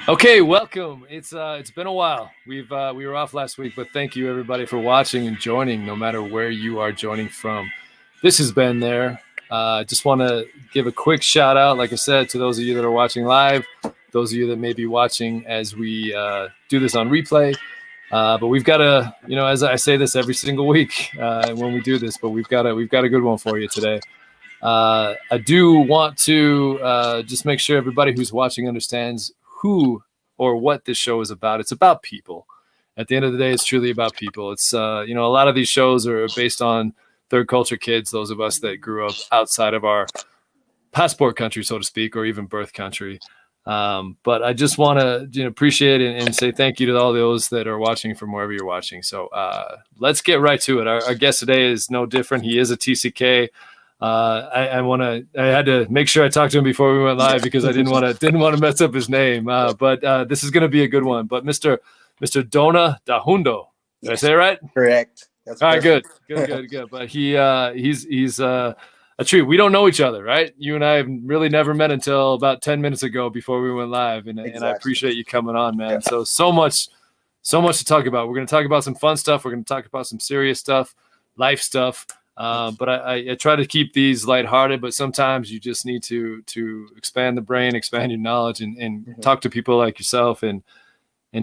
Okay, welcome. It's been a while. We were off last week, but thank you everybody for watching and joining, no matter where you are joining from. This has been there. Just want to give a quick shout out, like I said, to those of you that are watching live, those of you that may be watching as we do this on replay. But we've got as I say this every single week when we do this, but we've got a good one for you today. I do want to just make sure everybody who's watching understands who or what this show is about. It's about people. At the end of the day, it's truly about people. It's a lot of these shows are based on third culture kids, those of us that grew up outside of our passport country, so to speak, or even birth country. But I just want to appreciate and say thank you to all those that are watching from wherever you're watching. So let's get right to it. Our guest today is no different. He is a TCK. I had to make sure I talked to him before we went live because I didn't want to mess up his name. But this is going to be a good one. But Mr. Dona Danhoundo, did I say it right? Correct. That's all right. perfect. Good. But he's a treat. We don't know each other, right? You and I have really never met until about 10 minutes ago before we went live, and I appreciate you coming on, man. Yeah. So much to talk about. We're going to talk about some fun stuff. We're going to talk about some serious stuff, life stuff. But I try to keep these lighthearted, but sometimes you just need to expand the brain, expand your knowledge, and talk to people like yourself and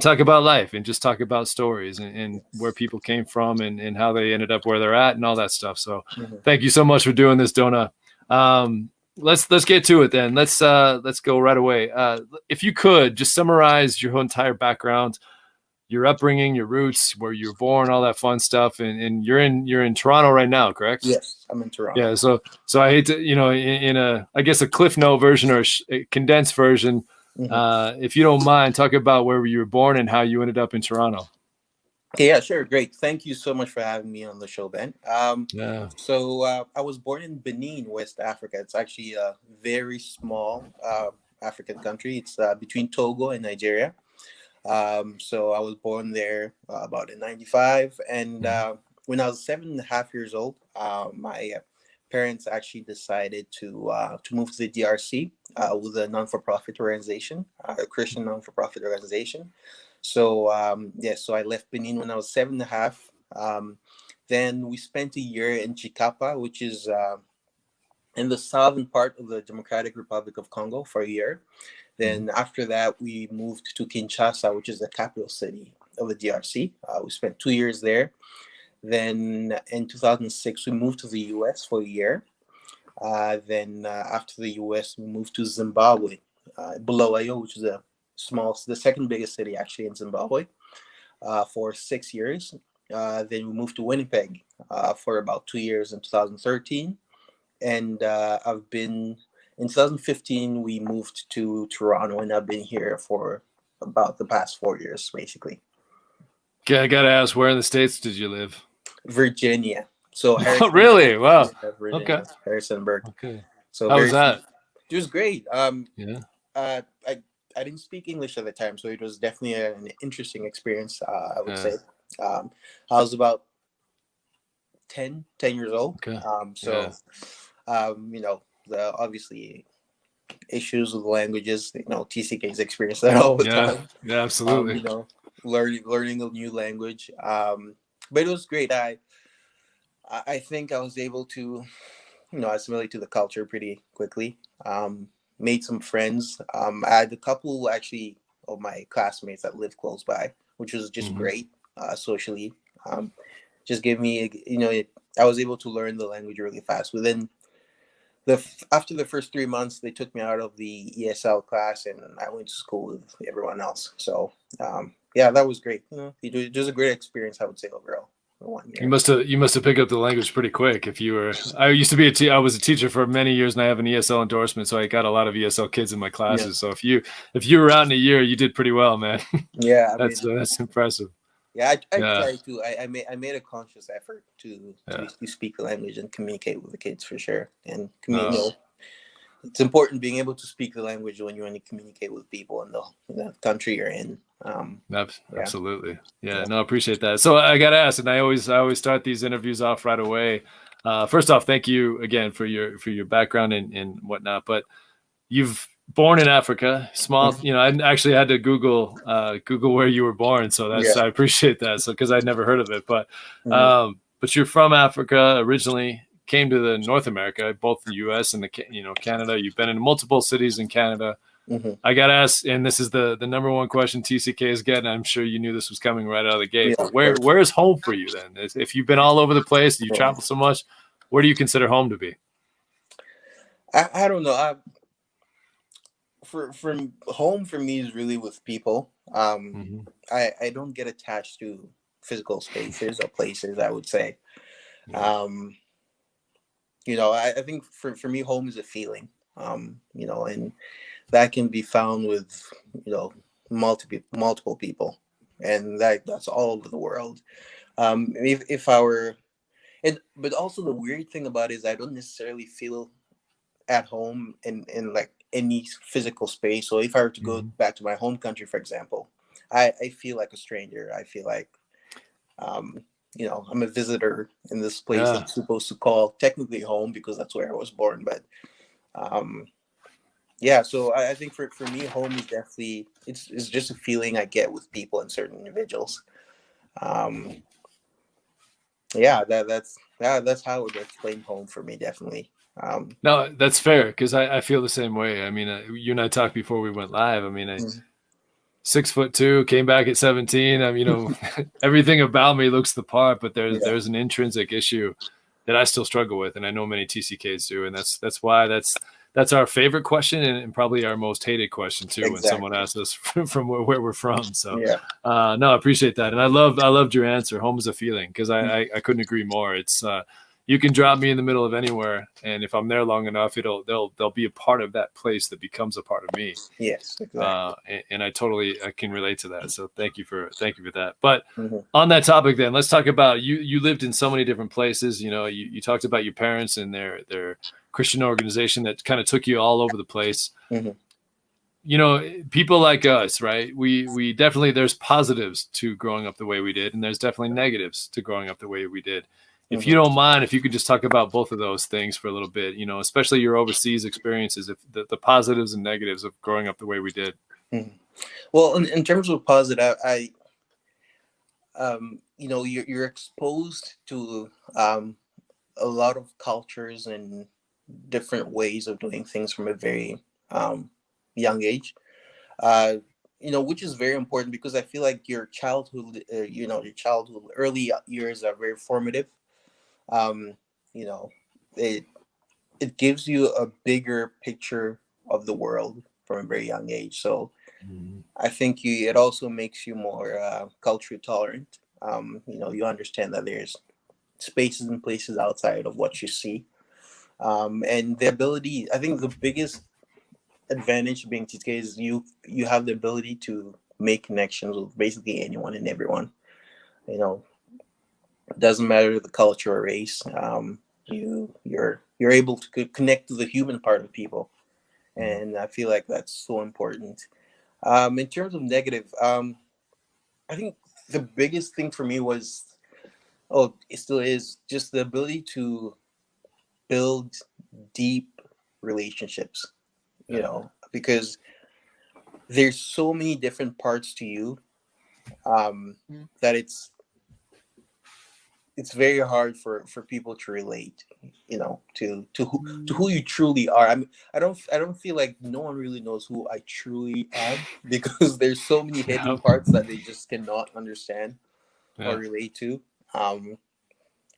talk about life and just talk about stories and where people came from and how they ended up where they're at and all that stuff. So thank you so much for doing this, Dona. Let's get to it then. Let's go right away. If you could just summarize your whole entire background, your upbringing, your roots, where you were born, all that fun stuff, and you're in Toronto right now, correct? Yes, I'm in Toronto. Yeah, so I hate to, in a I guess a Cliff Note version or a condensed version, if you don't mind, talk about where you were born and how you ended up in Toronto. Yeah, sure, great. Thank you so much for having me on the show, Ben. So I was born in Benin, West Africa. It's actually a very small African country. It's between Togo and Nigeria. So I was born there about in 95. And when I was 7.5 years old, my parents actually decided to move to the DRC with a non-for-profit organization, a Christian non-for-profit organization. So, so I left Benin when I was 7.5. Then we spent a year in Chikapa, which is in the southern part of the Democratic Republic of Congo for a year. Then after that, we moved to Kinshasa, which is the capital city of the DRC. We spent 2 years there. Then in 2006, we moved to the US for a year. Then after the US, we moved to Zimbabwe, Bulawayo, which is the second biggest city actually in Zimbabwe, for 6 years. Then we moved to Winnipeg for about 2 years in 2013. And in 2015, we moved to Toronto, and I've been here for about the past 4 years, basically. Okay, I gotta ask, where in the States did you live? Virginia. So really? Wow. Virginia, okay. Harrisonburg. Okay. So how was that? It was great. Yeah. I didn't speak English at the time, so it was definitely an interesting experience. I would say. I was about 10 years old. Okay. The obviously issues with languages, TCK's experience that all the time. Yeah, absolutely. Learning a new language. But it was great. I think I was able to, assimilate to the culture pretty quickly. Made some friends. I had a couple actually of my classmates that lived close by, which was just great socially. Just gave me, I was able to learn the language really fast. After the first 3 months, they took me out of the ESL class, and I went to school with everyone else. So, that was great. It was a great experience, I would say, overall. 1 year. You must have picked up the language pretty quick. If you were, I used to be I was a teacher for many years, and I have an ESL endorsement, so I got a lot of ESL kids in my classes. Yeah. So if you were out in a year, you did pretty well, man. Yeah, that's impressive. Yeah, I tried to. I made a conscious effort to speak the language and communicate with the kids for sure. And it's important being able to speak the language when you want to communicate with people in the country you're in. Absolutely. Yeah, no, I appreciate that. So I got to ask, and I always start these interviews off right away. First off, thank you again for your background and whatnot. But you've born in Africa, small. I actually had to Google where you were born, so I appreciate that. So because I'd never heard of it, but you're from Africa originally. Came to the North America, both the U.S. and the Canada. You've been in multiple cities in Canada. I got asked, and this is the number one question TCK is getting. I'm sure you knew this was coming right out of the gate. But where is home for you then? If you've been all over the place, you travel so much, where do you consider home to be? I don't know. From home for me is really with people. I don't get attached to physical spaces or places, I would say. I think for me, home is a feeling, and that can be found with, multiple people, and that's all over the world. If I were, but also the weird thing about it is I don't necessarily feel at home in like any physical space. So if I were to go back to my home country, for example, I feel like a stranger. I feel like, I'm a visitor in this place I'm supposed to call technically home because that's where I was born. But so I think for me, home is definitely, it's just a feeling I get with people and certain individuals. That's how I would explain home for me, definitely. No, that's fair because I feel the same way. I mean, you and I talked before we went live. I mean, 6'2", came back at 17. Everything about me looks the part, but there's an intrinsic issue that I still struggle with, and I know many TCKs do, and that's why that's our favorite question and probably our most hated question too. Exactly. When someone asks us from where we're from. So no, I appreciate that, and I loved your answer. Home is a feeling because I couldn't agree more. It's you can drop me in the middle of anywhere, and if I'm there long enough, they'll be a part of that place that becomes a part of me. Yes, exactly. And I can relate to that. So thank you for that. But on that topic, then let's talk about you. You lived in so many different places. You talked about your parents and their Christian organization that kind of took you all over the place. People like us, right? We definitely, there's positives to growing up the way we did, and there's definitely negatives to growing up the way we did. If you don't mind, if you could just talk about both of those things for a little bit, especially your overseas experiences, if the positives and negatives of growing up the way we did. Well, in terms of positive, you're exposed to a lot of cultures and different ways of doing things from a very young age, which is very important because I feel like your childhood, early years are very formative. It gives you a bigger picture of the world from a very young age. So I think it also makes you more culturally tolerant. You understand that there's spaces and places outside of what you see. And the ability, I think the biggest advantage of being TCK is you have the ability to make connections with basically anyone and everyone. It doesn't matter the culture or race. You're able to connect to the human part of people, and I feel like that's so important. In terms of negative, I think the biggest thing for me was, it still is, just the ability to build deep relationships. Because there's so many different parts to you that it's very hard for people to relate, to who you truly are. I mean, I don't feel like no one really knows who I truly am because there's so many hidden parts that they just cannot understand or relate to.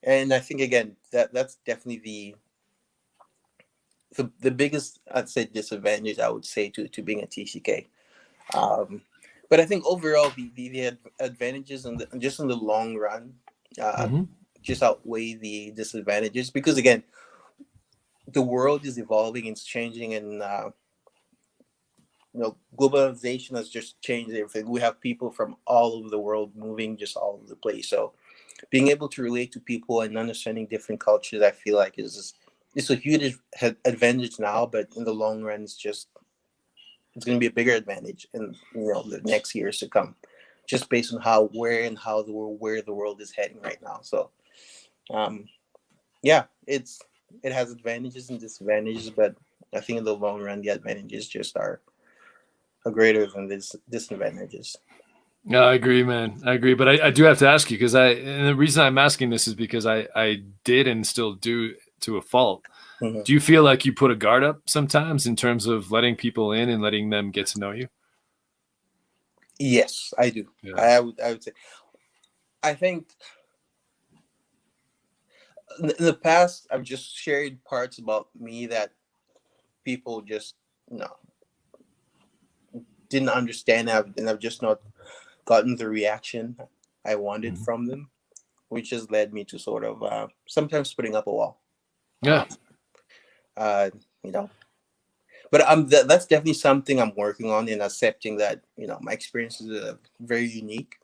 And I think again that's definitely the biggest, I'd say, disadvantage, I would say, to being a TCK. But I think overall the advantages and just in the long run just outweigh the disadvantages because again, the world is evolving, it's changing, and globalization has just changed everything. We have people from all over the world moving just all over the place. So being able to relate to people and understanding different cultures, I feel like it's a huge advantage now, but in the long run, it's going to be a bigger advantage in the next years to come, just based on where the world is heading right now. So, it's it has advantages and disadvantages, but I think in the long run, the advantages just are greater than this disadvantages. No, I agree, man. I agree, but I do have to ask you because and the reason I'm asking this is because I did and still do to a fault. Mm-hmm. Do you feel like you put a guard up sometimes in terms of letting people in and letting them get to know you? Yes, I do. Yeah. I would say. I think in the past I've just shared parts about me that people just didn't understand, and I've just not gotten the reaction I wanted from them, which has led me to sort of sometimes putting up a wall. Yeah. But that's definitely something I'm working on, in accepting that my experiences are very unique,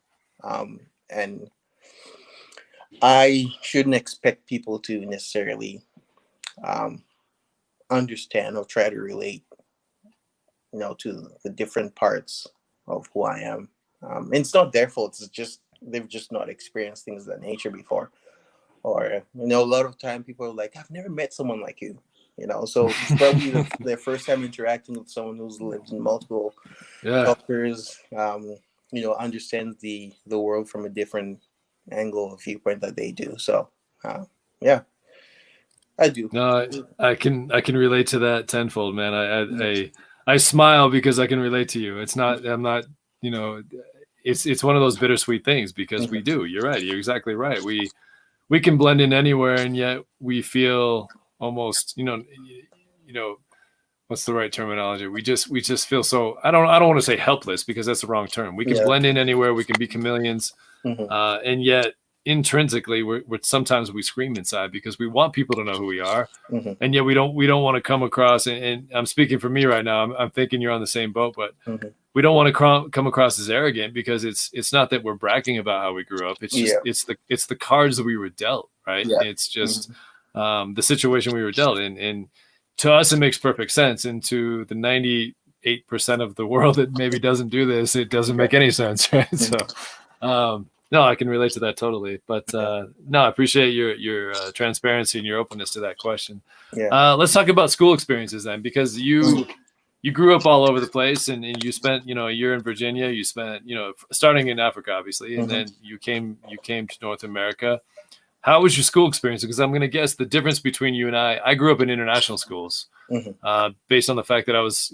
and I shouldn't expect people to necessarily understand or try to relate, to the different parts of who I am. And it's not their fault. It's just they've just not experienced things of that nature before. Or a lot of time people are like, I've never met someone like you. So it's probably their first time interacting with someone who's lived in multiple cultures. Understands the world from a different angle or viewpoint that they do. So yeah, I do. No, I can relate to that tenfold, man. I smile because I can relate to you. I'm not, it's one of those bittersweet things because we do. You're right. You're exactly right. We can blend in anywhere, and yet we feel almost, what's the right terminology? We just feel so. I don't want to say helpless because that's the wrong term. We can blend in anywhere. We can be chameleons, and yet intrinsically, we're sometimes we scream inside because we want people to know who we are, and yet we don't want to come across. And I'm speaking for me right now. I'm thinking you're on the same boat, but we don't want to come across as arrogant because it's not that we're bragging about how we grew up. It's just it's the cards that we were dealt, right? Yeah. It's just the situation we were dealt in, and to us it makes perfect sense, and to the 98% of the world that maybe doesn't do this, it doesn't make any sense, right? So no, I can relate to that totally. But no, I appreciate your transparency and your openness to that question. Let's talk about school experiences then, because you grew up all over the place, and you spent a year in Virginia. You spent starting in Africa, obviously, and then you came to North America. How was your school experience? Because I'm going to guess the difference between you and I grew up in international schools, based on the fact that I was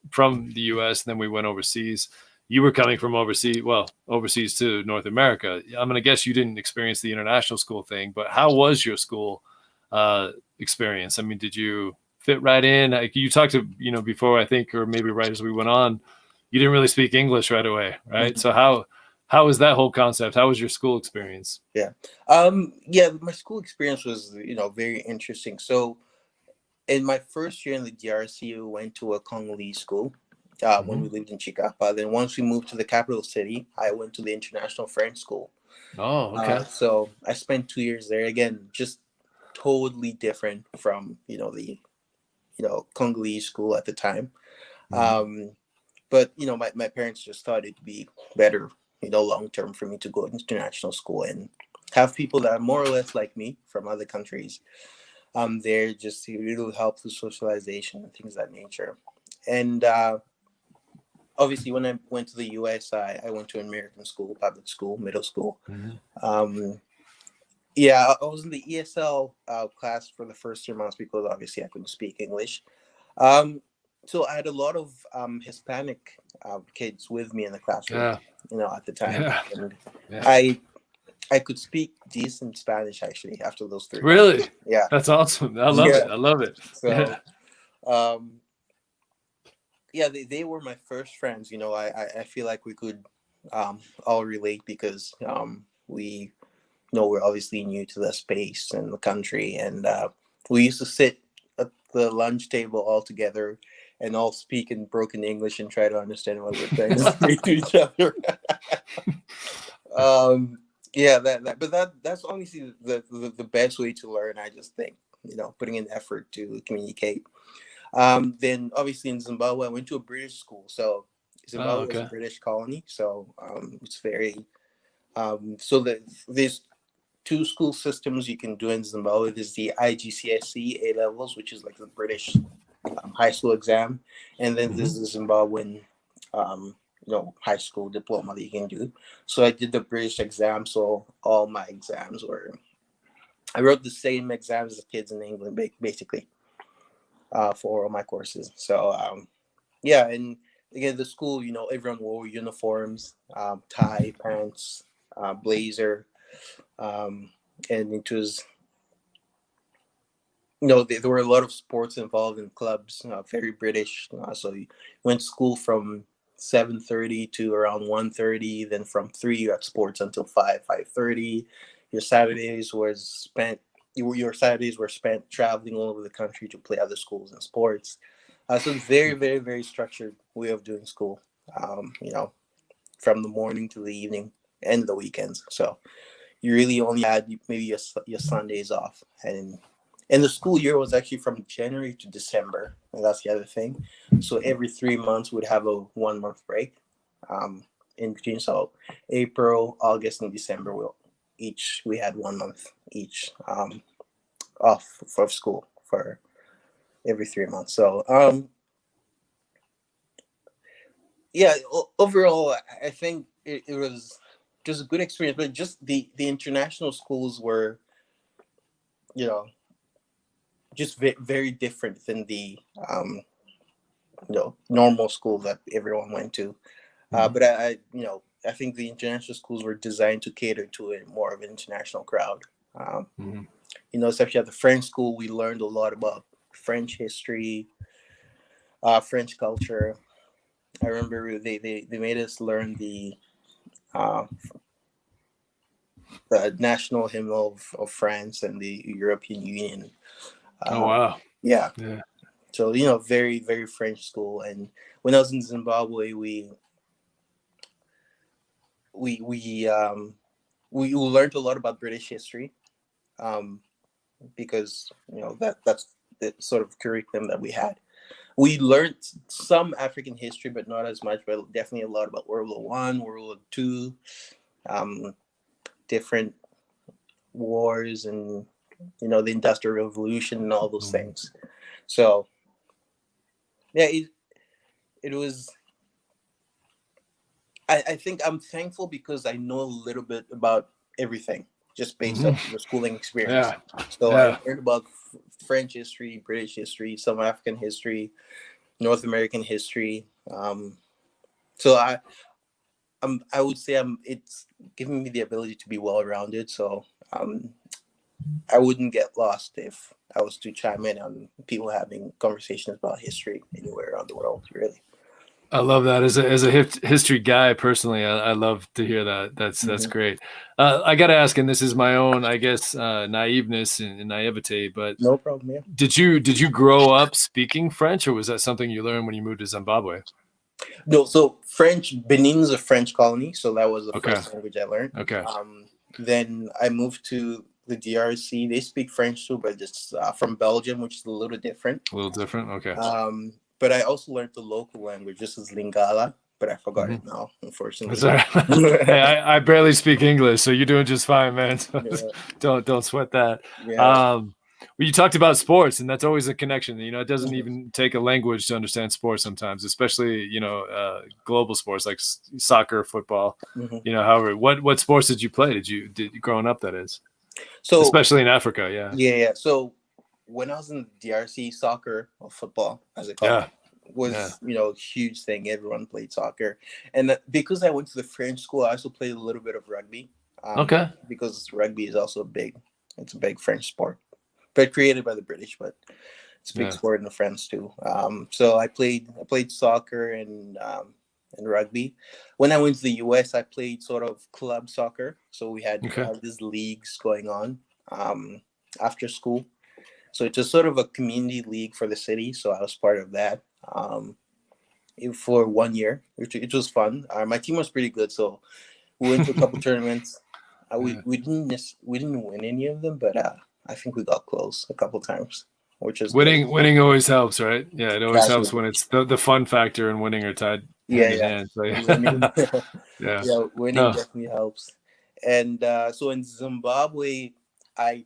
from the U.S. and then we went overseas. You were coming from overseas to North America. I'm going to guess you didn't experience the international school thing, but how was your school experience? I mean, did you fit right in? Like you talked to, before, I think, or maybe right as we went on, you didn't really speak English right away, right? So how was that whole concept? How was your school experience? My school experience was, very interesting. So in my first year in the DRC, we went to a Congolese school. When we lived in Chikapa. Then once we moved to the capital city, I went to the International French School. Oh, okay. So I spent 2 years there. Again, just totally different from the Congolese school at the time. But my parents just thought it'd be better, long term, for me to go to international school and have people that are more or less like me from other countries there, just to really help with socialization and things of that nature. And obviously, when I went to the US, I went to an American school, public school, middle school. I was in the ESL class for the first 3 months because obviously I couldn't speak English. So I had a lot of Hispanic kids with me in the classroom, at the time. And I could speak decent Spanish, actually, after those 3 months. Really? Yeah. That's awesome. I love it. I love it. So, they were my first friends. I feel like we could all relate because we we're obviously new to the space and the country, and we used to sit at the lunch table all together and all speak in broken English and try to understand what we're trying to say to each other. That's obviously the best way to learn. I just think putting in effort to communicate. Then obviously in Zimbabwe, I went to a British school. So Zimbabwe is a British colony. So it's very, so that there's two school systems you can do in Zimbabwe. There's the IGCSE A levels, which is like the British high school exam, and then there's the Zimbabwean high school diploma that you can do. So I did the British exam, so all my exams were, I wrote the same exams as kids in England, basically, for all my courses. So yeah, and again, the school, everyone wore uniforms, tie, pants, blazer, and it was, there were a lot of sports involved in clubs, very British. So you went to school from 7:30 to around 1:30. Then from 3, you had sports until 5:30. Your Saturdays were spent traveling all over the country to play other schools and sports. So it's very, very, very structured way of doing school. From the morning to the evening and the weekends. So you really only had maybe your Sundays off, and the school year was actually from January to December, and that's the other thing. So every 3 months we'd have a 1 month break in between. So April, August, and December we had 1 month each off of school for every 3 months. So yeah, overall I think it was just a good experience, but just the international schools were, just very different than the normal school that everyone went to. But I think the international schools were designed to cater to more of an international crowd. Especially at the French school, we learned a lot about French history, French culture. I remember they made us learn the national hymn of France and the European Union. Oh wow! Yeah. So very, very French school. And when I was in Zimbabwe, we learned a lot about British history, because that's the sort of curriculum that we had. We learned some African history, but not as much. But definitely a lot about World War I, World War II, different wars, and the Industrial Revolution and all those things. So yeah, it was. I think I'm thankful because I know a little bit about everything just based on the schooling experience. So I learned about French history, British history, some African history, North American history. So I would say it's giving me the ability to be well-rounded. So I wouldn't get lost if I was to chime in on people having conversations about history anywhere around the world, really. I love that. As a history guy personally, I love to hear that. That's great. I got to ask, and this is my own, I guess, naiveness and naivete, but no problem. Yeah. Did you grow up speaking French, or was that something you learned when you moved to Zimbabwe? No, so French. Benin's a French colony, so that was the first language I learned. Okay. Then I moved to the DRC. They speak French too, but just from Belgium, which is a little different. A little different. Okay. But I also learned the local language. This is Lingala, but I forgot it now, unfortunately. Hey, I barely speak English, so you're doing just fine, man. So don't sweat that. Yeah. Well, you talked about sports, and that's always a connection. It doesn't even take a language to understand sports sometimes, especially global sports like soccer, football. However, what sports did you play? Did you growing up? That is, so especially in Africa. Yeah. So when I was in the DRC, soccer or football, as it called, was a huge thing. Everyone played soccer, and because I went to the French school, I also played a little bit of rugby. Because rugby is also it's a big French sport, but created by the British, but it's a big sport in France too. So I played soccer and rugby. When I went to the US, I played sort of club soccer. So we had these leagues going on after school. So it's a sort of a community league for the city. So I was part of that for 1 year, which was fun. My team was pretty good, so we went to a couple tournaments. We didn't win any of them, but I think we got close a couple times, which is winning. Good. Winning always helps, right? Yeah, it always helps when it's the fun factor and winning are tied hand in hand. So, winning definitely helps. And so in Zimbabwe, I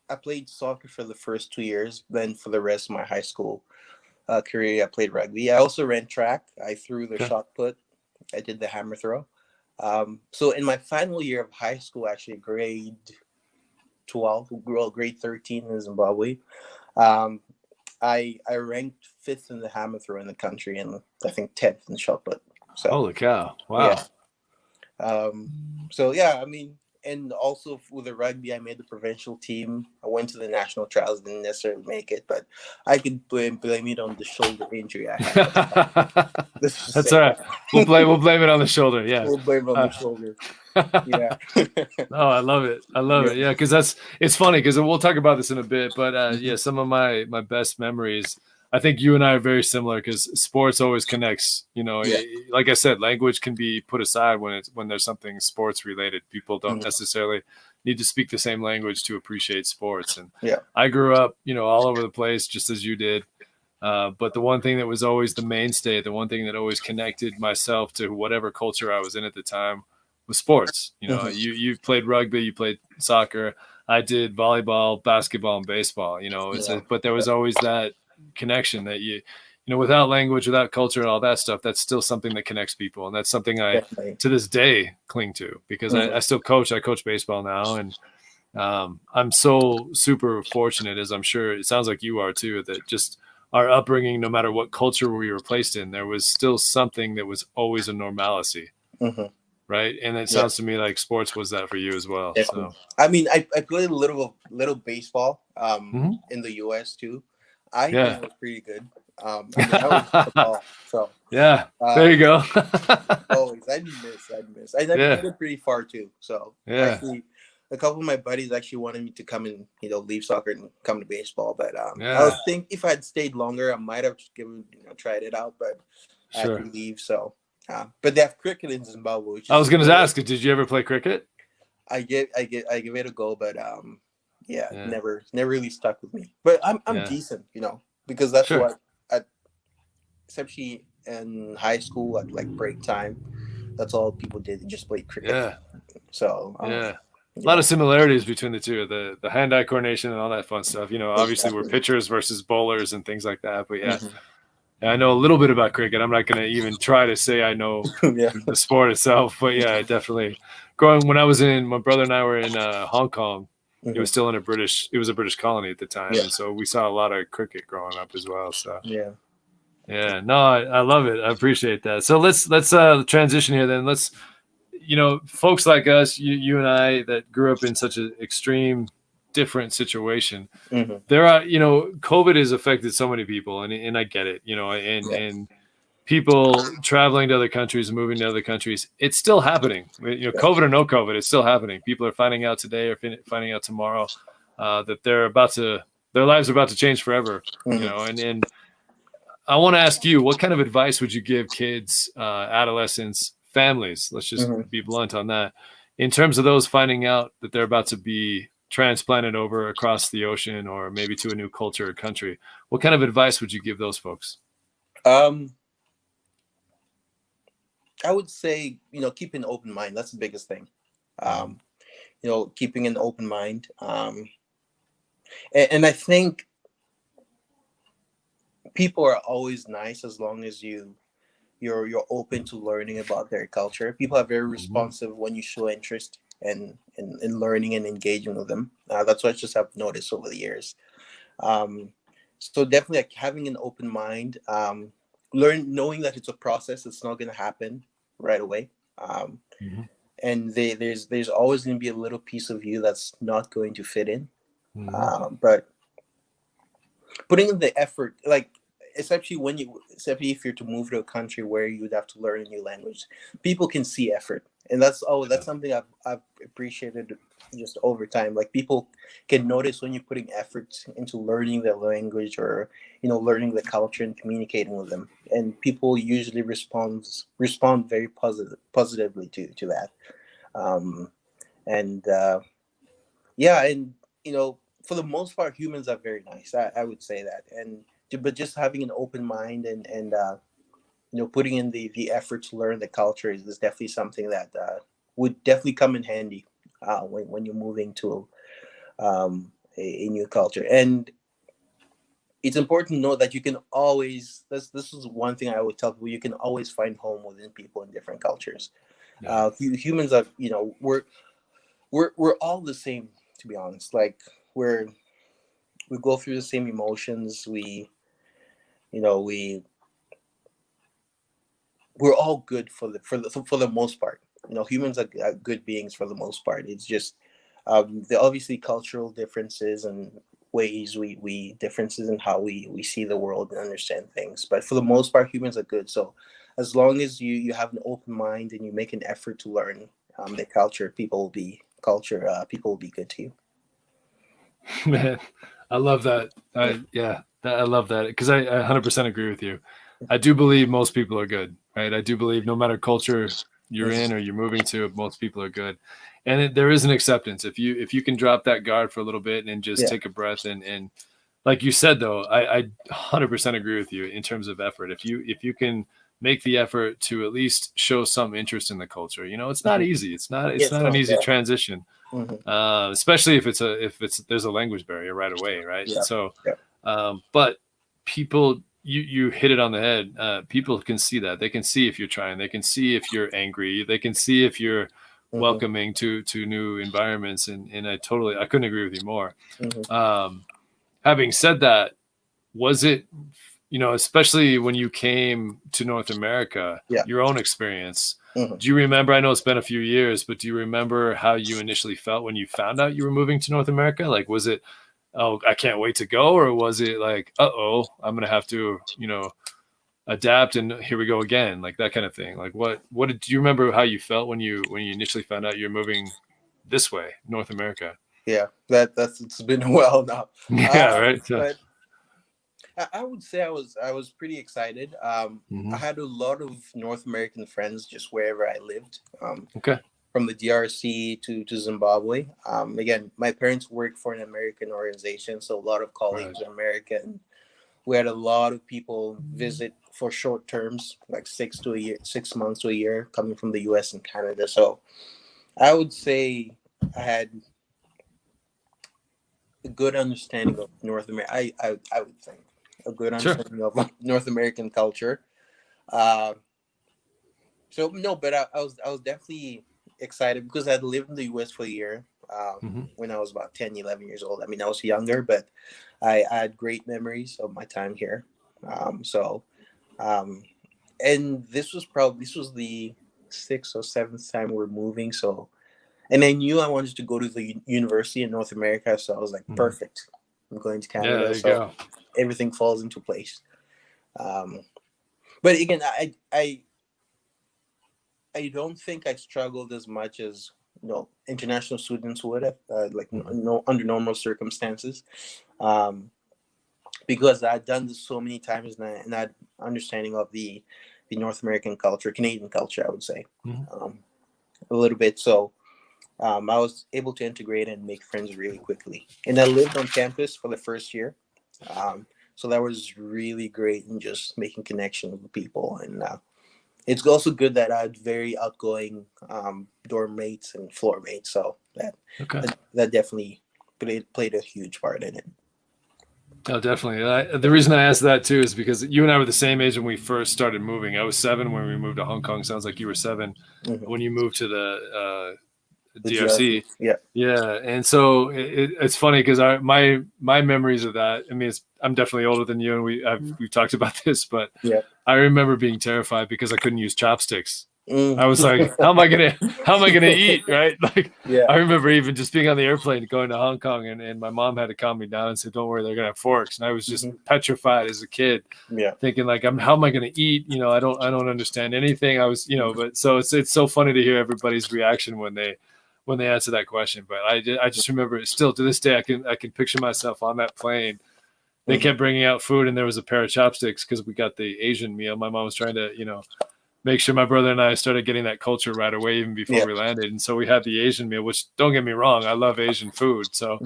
I played soccer for the first 2 years. Then for the rest of my high school career, I played rugby. I also ran track. I threw the Okay. shot put. I did the hammer throw. So in my final year of high school, actually grade 12, well, grade 13 in Zimbabwe, um, I ranked fifth in the hammer throw in the country, and I think 10th in the shot put. So Holy cow! yeah. Wow. So yeah, I mean, and also with the rugby, I made the provincial team. I went to the national trials, didn't necessarily make it, but I could blame it on the shoulder injury I had. Let's just That's say all right. that. We'll blame it on the shoulder. Yeah. We'll blame it on the shoulder. Yeah. Oh, I love it. I love Yeah. it. Yeah, because it's funny because we'll talk about this in a bit. But Mm-hmm. yeah, some of my best memories. I think you and I are very similar because sports always connects. You know, Yeah. like I said, language can be put aside when there's something sports related. People don't Mm-hmm. necessarily need to speak the same language to appreciate sports. And Yeah. I grew up, all over the place, just as you did. But the one thing that was always the mainstay, the one thing that always connected myself to whatever culture I was in at the time was sports. Mm-hmm. You played rugby, you played soccer. I did volleyball, basketball, and baseball. But there was always that connection that without language, without culture, and all that stuff, that's still something that connects people, and that's something I Definitely. to this day cling to because I still coach. I coach baseball now, and I'm so super fortunate, as I'm sure it sounds like you are too, that just our upbringing, no matter what culture we were placed in, there was still something that was always a normalcy. Mm-hmm. Right. And it sounds to me like sports was that for you as well. Definitely. So, I mean, I played a little baseball in the US too. I think it was pretty good. I mean, I was football, so yeah, there you go. always I'd miss. I made it pretty far too. So actually, a couple of my buddies actually wanted me to come and leave soccer and come to baseball. But I was thinking if I'd stayed longer, I might have tried it out. But I had to leave. So, but they have cricket in Zimbabwe. Which is I was going to ask, did you ever play cricket? I give it a go, but never really stuck with me. But I'm decent, because that's what especially in high school at like break time, that's all people did. They just played cricket. Yeah. So a lot of similarities between the two, the hand-eye coordination and all that fun stuff. Obviously we're pitchers versus bowlers and things like that. But I know a little bit about cricket. I'm not going to even try to say I know the sport itself. But yeah, definitely. When I was my brother and I were in Hong Kong. It was still it was a British colony at the time, and so we saw a lot of cricket growing up as well. So yeah, no, I love it. I appreciate that. So let's transition here then. Let's, folks like us, you and I that grew up in such an extreme, different situation. There are, COVID has affected so many people, and I get it, and people traveling to other countries, moving to other countries. It's still happening. COVID or no COVID, it's still happening. People are finding out today or finding out tomorrow that their lives are about to change forever. And I want to ask you, what kind of advice would you give kids, adolescents, families? Let's just be blunt on that. In terms of those finding out that they're about to be transplanted over across the ocean or maybe to a new culture or country, what kind of advice would you give those folks? I would say, keep an open mind. That's the biggest thing. Keeping an open mind. And I think people are always nice as long as you're open to learning about their culture. People are very responsive when you show interest in learning and engaging with them. That's what I just have noticed over the years. So definitely having an open mind, knowing that it's a process. It's not going to happen right away. And there's always going to be a little piece of you that's not going to fit in. But putting in the effort, especially if you're to move to a country where you would have to learn a new language, people can see effort, and that's something I've appreciated just over time. Like, people can notice when you're putting effort into learning the language or learning the culture and communicating with them, and people usually respond very positively to that. And for the most part, humans are very nice. I would say that, but just having an open mind and putting in the effort to learn the culture is definitely something that would definitely come in handy when you're moving to a new culture. And it's important to know that you can always, this is one thing I would tell people, you can always find home within people in different cultures. Yeah. Humans are, we're all the same, to be honest. Like we go through the same emotions. We're all good for the most part. Humans are good beings for the most part. It's just there are obviously cultural differences and ways we differences in how we see the world and understand things. But for the most part, humans are good. So as long as you have an open mind and you make an effort to learn the culture, people will be good to you. Man, I love that. I love that because I 100% agree with you. I do believe most people are good, right? I do believe no matter culture you're in or you're moving to, most people are good, and there is an acceptance if you can drop that guard for a little bit and just take a breath and like you said though, I 100% agree with you in terms of effort. If you can make the effort to at least show some interest in the culture, it's not easy. It's not an easy transition. Especially if there's a language barrier right away, right? So, but people, you hit it on the head. People can see that. They can see if you're trying. They can see if you're angry. They can see if you're welcoming to new environments. And I couldn't agree with you more. Having said that, was it, especially when you came to North America, your own experience? Do you remember, I know it's been a few years, but do you remember how you initially felt when you found out you were moving to North America? Like, was it, oh, I can't wait to go? Or was it like, I'm going to have to, adapt and here we go again, like that kind of thing? Like do you remember how you felt when you initially found out you're moving this way, North America? Yeah, it's been a while now. Yeah, right. But I would say I was pretty excited. I had a lot of North American friends just wherever I lived. From the DRC to Zimbabwe. Again, my parents work for an American organization, so a lot of colleagues are American. We had a lot of people visit for short terms, like 6 months to a year, coming from the US and Canada. So I would say I had a good understanding of North America. I would think a good understanding of North American culture. So no, but I was definitely excited because I'd lived in the US for a year when I was about 10, 11 years old. I mean, I was younger, but I had great memories of my time here. And this was the 6th or 7th time we're moving. So, and I knew I wanted to go to the university in North America. So I was like, perfect. I'm going to Canada. Yeah, there you so go. Everything falls into place. But again, I don't think I struggled as much as international students would have, under normal circumstances, because I'd done this so many times and I had understanding of the North American culture, Canadian culture, I would say, a little bit. So I was able to integrate and make friends really quickly. And I lived on campus for the first year. So that was really great in just making connections with people. And it's also good that I had very outgoing dorm mates and floor mates. So that definitely played a huge part in it. Oh, definitely. The reason I asked that too is because you and I were the same age when we first started moving. I was 7 when we moved to Hong Kong. Sounds like you were 7 when you moved to the DRC. Yeah. And so it's funny because my memories of that, I mean, I'm definitely older than you and we've talked about this, but I remember being terrified because I couldn't use chopsticks. I was like, how am I gonna eat? Right? Like, I remember even just being on the airplane going to Hong Kong and my mom had to calm me down and say, don't worry, they're gonna have forks. And I was just petrified as a kid, thinking like, how am I gonna eat? I don't understand anything. I was, but so it's so funny to hear everybody's reaction when they answer that question. But I just remember it still to this day. I can picture myself on that plane. They kept bringing out food and there was a pair of chopsticks because we got the Asian meal. My mom was trying to, make sure my brother and I started getting that culture right away, even before we landed. And so we had the Asian meal, which don't get me wrong, I love Asian food. So,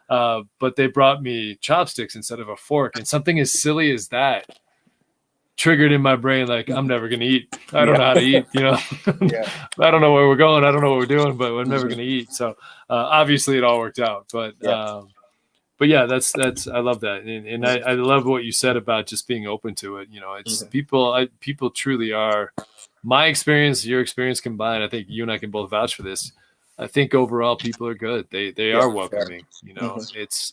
but they brought me chopsticks instead of a fork, and something as silly as that triggered in my brain like I'm never gonna eat. I don't know how to eat. Yeah. I don't know where we're going. I don't know what we're doing, but I'm never Mhm. gonna eat. So obviously it all worked out. But yeah, that's I love that, and I love what you said about just being open to it. It's people truly are. My experience, your experience combined, I think you and I can both vouch for this. I think overall people are good. They Yeah, are sure. welcoming. It's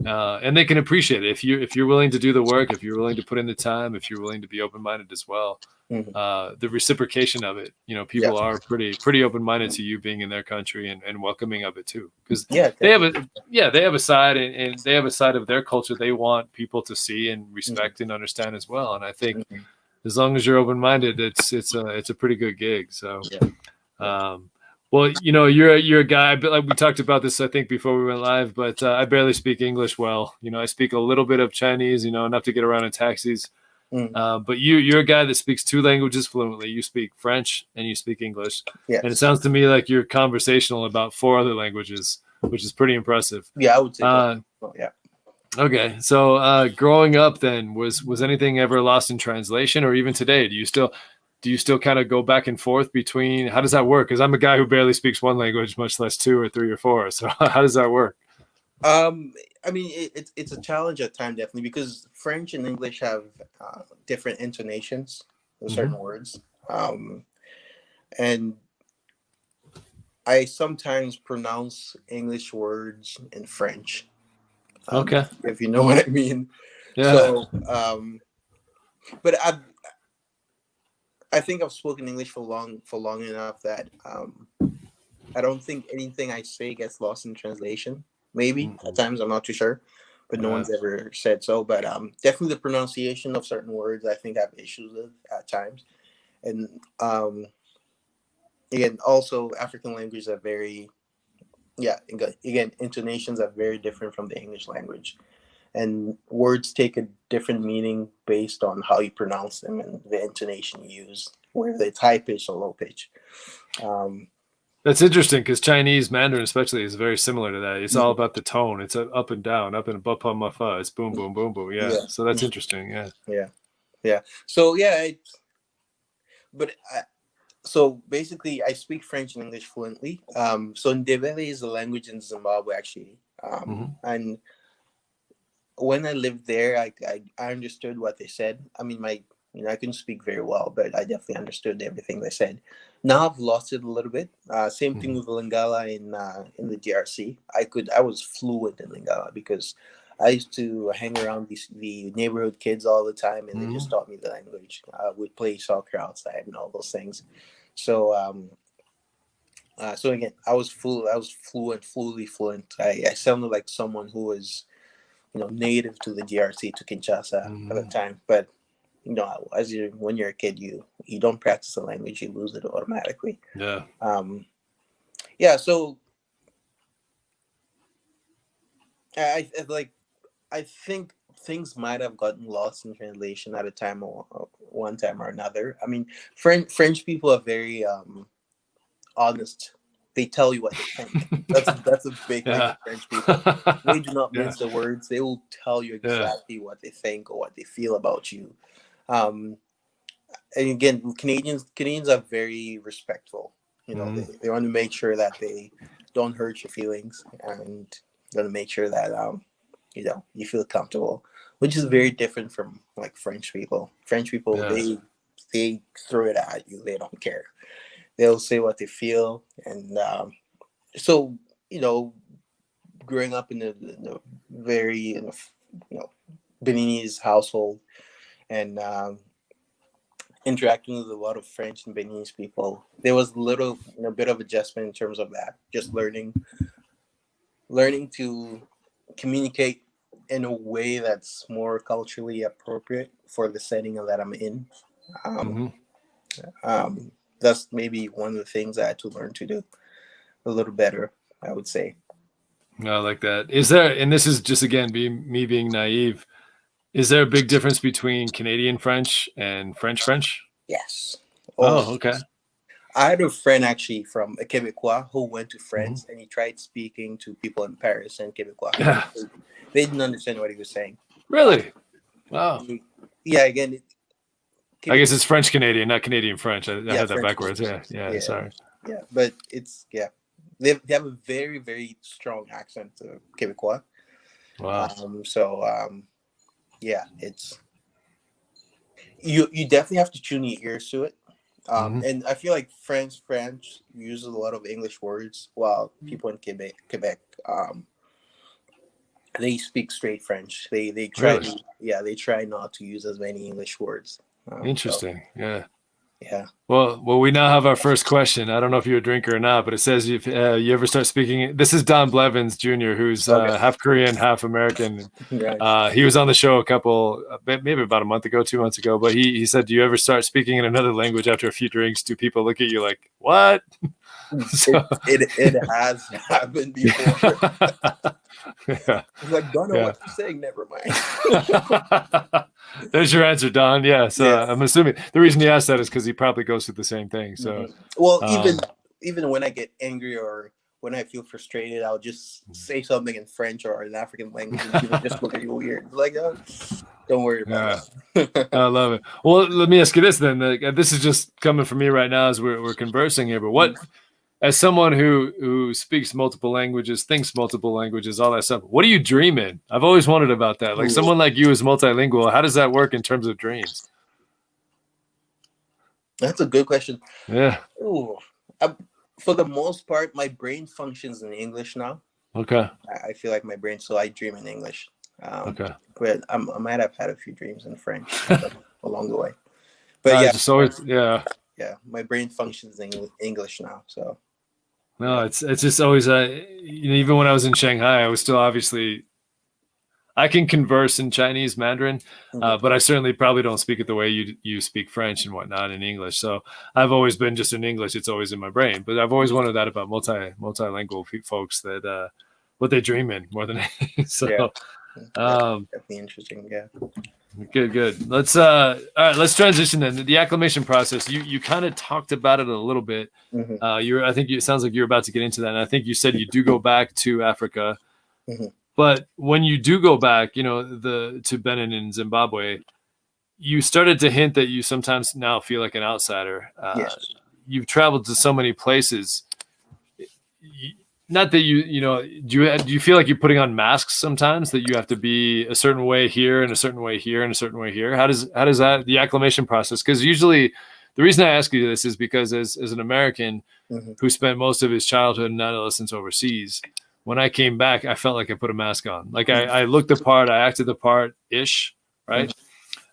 and they can appreciate it if you're willing to do the work, if you're willing to put in the time, if you're willing to be open minded as well. The reciprocation of it, Yeah. people are pretty open minded to you being in their country and welcoming of it too, because Yeah, they have definitely. they have a side and they have a side of their culture they want people to see and Mhm. respect and understand as well. And I think Mhm. as long as you're open minded, it's a pretty good gig. So. Yeah. Yeah. Um, well, you're a guy, but like we talked about this, I think, before we went live. But I barely speak English well. I speak a little bit of Chinese. Enough to get around in taxis. Mm. But you're a guy that speaks two languages fluently. You speak French and you speak English. And it Yes. sounds to me like you're conversational about four other languages, which is pretty impressive. Yeah, I would say Uh, so. Yeah. okay, so growing up, then was anything ever lost in translation, or even today? Do you still kind of go back and forth between? How does that work? Because I'm a guy who barely speaks one language, much less two or three or four. So how does that work? Um, I mean, it's a challenge at times, definitely, because French and English have different intonations of certain Mm-hmm. words. And I sometimes pronounce English words in French, Okay. if you know what I mean. Yeah. So, but I think I've spoken English for long enough that I don't think anything I say gets lost in translation. Maybe at times, I'm not too sure, but no Yeah. one's ever said so. But definitely the pronunciation of certain words I think I have issues with at times. And again, also African languages are very, yeah, again, intonations are very different from the English language. And words take a different meaning based on how you pronounce them and the intonation you use, whether it's high pitch or low pitch. Um, That's interesting because Chinese Mandarin, especially, is very similar to that. It's all mhm, about the tone. It's a up and down, up and up on my fa. It's boom, boom, boom, boom. Yeah. yeah, So that's interesting. Yeah. yeah, yeah. So yeah, but so basically, I speak French and English fluently. So Ndebele is a language in Zimbabwe, actually. Mm-hmm. And when I lived there, I understood what they said. I mean, I couldn't speak very well, but I definitely understood everything they said. Now I've lost it a little bit. Same thing Mm-hmm. with Lingala in the DRC. I was fluent in Lingala because I used to hang around the neighborhood kids all the time, and they Mm-hmm. just taught me the language. We'd play soccer outside and all those things. So so again, I was fluent, fully fluent. I sounded like someone who was native to the DRC, to Kinshasa at the Mm-hmm. time. But when you're a kid, you don't practice the language, you lose it automatically. Yeah. Yeah. So I like I think things might have gotten lost in translation at a time or one time or another. I mean, French people are very honest. They tell you what they think. That's a big thing Yeah. with French people. They do not Yeah. mince the words. They will tell you Yeah. exactly what they think or what they feel about you. Um, and again, Canadians are very respectful. Mm-hmm. They want to make sure that they don't hurt your feelings and want to make sure that you feel comfortable, which is very different from like French people. French people, Yeah. they throw it at you. They don't care. They'll say what they feel, and so growing up in a very Beninese household and interacting with a lot of French and Beninese people, there was a bit of adjustment in terms of that. Just learning to communicate in a way that's more culturally appropriate for the setting that I'm in. Um, Mm-hmm. that's maybe one of the things I had to learn to do a little better, I would say. I like that. Is there, and this is just again me being naive, is there a big difference between Canadian French and French French? Yes. Oh, Oh, okay. I had a friend actually from a Quebecois who went to Mm-hmm. France and he tried speaking to people in Paris and Quebecois, and Yeah. they didn't understand what he was saying. Uh, Really? Wow. yeah, again, I guess it's French Canadian, not Canadian French. I had that French backwards. Yeah. Sorry. Yeah, but it's they have a very, very strong accent, Quebecois. Wow. Yeah, it's you definitely have to tune your ears to it. And I feel like French uses a lot of English words, while people in Quebec, they speak straight French. They try Really? they try not to use as many English words. Interesting. Yeah. Yeah. Well, we now have our first question. I don't know if you're a drinker or not, but it says if you ever start speaking. This is Don Blevins Jr., who's half Korean, half American. Right. He was on the show maybe about a month ago, 2 months ago. But he said, "Do you ever start speaking in another language after a few drinks? Do people look at you like what?" It has happened before. Yeah. Like, don't know what you're saying. Never mind. There's your answer, Don. Yeah. So I'm assuming the reason he asked that is because he probably goes through the same thing. So, well, even when I get angry or when I feel frustrated, I'll just say something in French or an African language, and people just look at you weird. Like, oh, don't worry about it. I love it. Well, let me ask you this then. This is just coming from me right now as we're conversing here. But what? As someone who speaks multiple languages, thinks multiple languages, all that stuff, what do you dream in? I've always wondered about that. Like someone like you is multilingual. How does that work in terms of dreams? That's a good question. Yeah. Ooh. For the most part, my brain functions in English now. Okay. I feel like my brain, so I dream in English. Okay. But I might have had a few dreams in French along the way. But yeah, my brain functions in English now. So. No, it's just always even when I was in Shanghai, I was still obviously I can converse in Chinese Mandarin, but I certainly probably don't speak it the way you speak French and whatnot in English. So I've always been just in English; it's always in my brain. But I've always wondered that about multilingual folks that what they dream in more than anything. So definitely interesting. Yeah. Good. Let's all right. Let's transition then. The acclimation process. You kind of talked about it a little bit. I think it sounds like you're about to get into that, and I think you said you do go back to Africa. But when you do go back, to Benin in Zimbabwe, you started to hint that you sometimes now feel like an outsider. Yes. You've traveled to so many places. Not that do you feel like you're putting on masks sometimes, that you have to be a certain way here and a certain way here and a certain way here? How does that, the acclimation process? Because usually the reason I ask you this is because as an American who spent most of his childhood and adolescence overseas, when I came back, I felt like I put a mask on. Like I looked the part, I acted the part ish, right?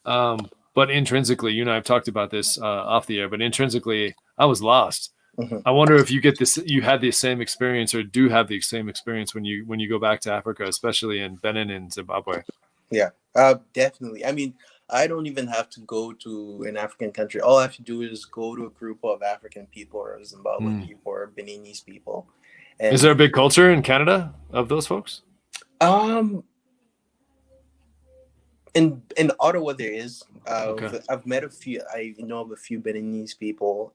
But intrinsically, you and I have talked about this off the air, but intrinsically I was lost. I wonder if you had the same experience or do have the same experience when you go back to Africa, especially in Benin and Zimbabwe. Yeah, definitely. I mean, I don't even have to go to an African country. All I have to do is go to a group of African people or Zimbabwean people or Beninese people. And is there a big culture in Canada of those folks? In Ottawa, there is. I've met a few. I know of a few Beninese people.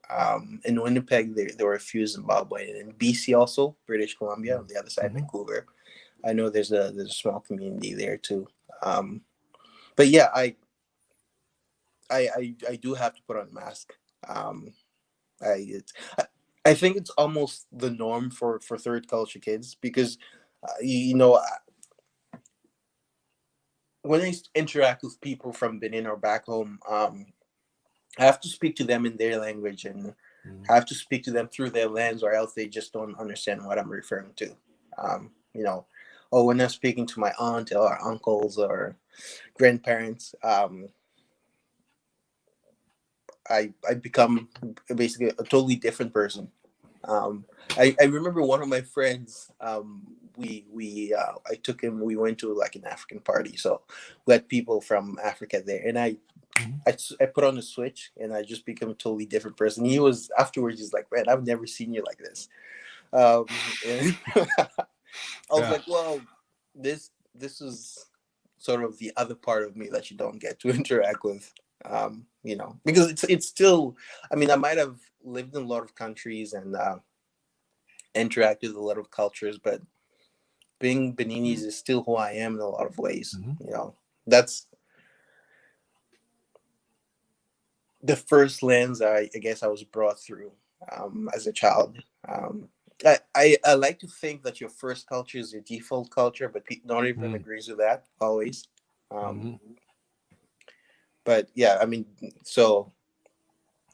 In Winnipeg, there were a few Zimbabwean. In BC, also British Columbia, on the other side, Vancouver. I know there's a small community there too. But yeah, I do have to put on a mask. I think it's almost the norm for third culture kids because when I interact with people from Benin or back home, I have to speak to them in their language and I have to speak to them through their lens, or else they just don't understand what I'm referring to. Or when I'm speaking to my aunt or uncles or grandparents, I become basically a totally different person. I remember one of my friends, I took him, we went to like an African party. So we had people from Africa there, and I put on a switch and I just became a totally different person. He was afterwards, he's like, man, I've never seen you like this. And I was like, well, this is sort of the other part of me that you don't get to interact with. Because it's still, I mean, I might have lived in a lot of countries and interacted with a lot of cultures, but being Beninese is still who I am in a lot of ways. That's the first lens I guess I was brought through as a child. I like to think that your first culture is your default culture, but not everyone agrees with that always. But yeah, I mean, so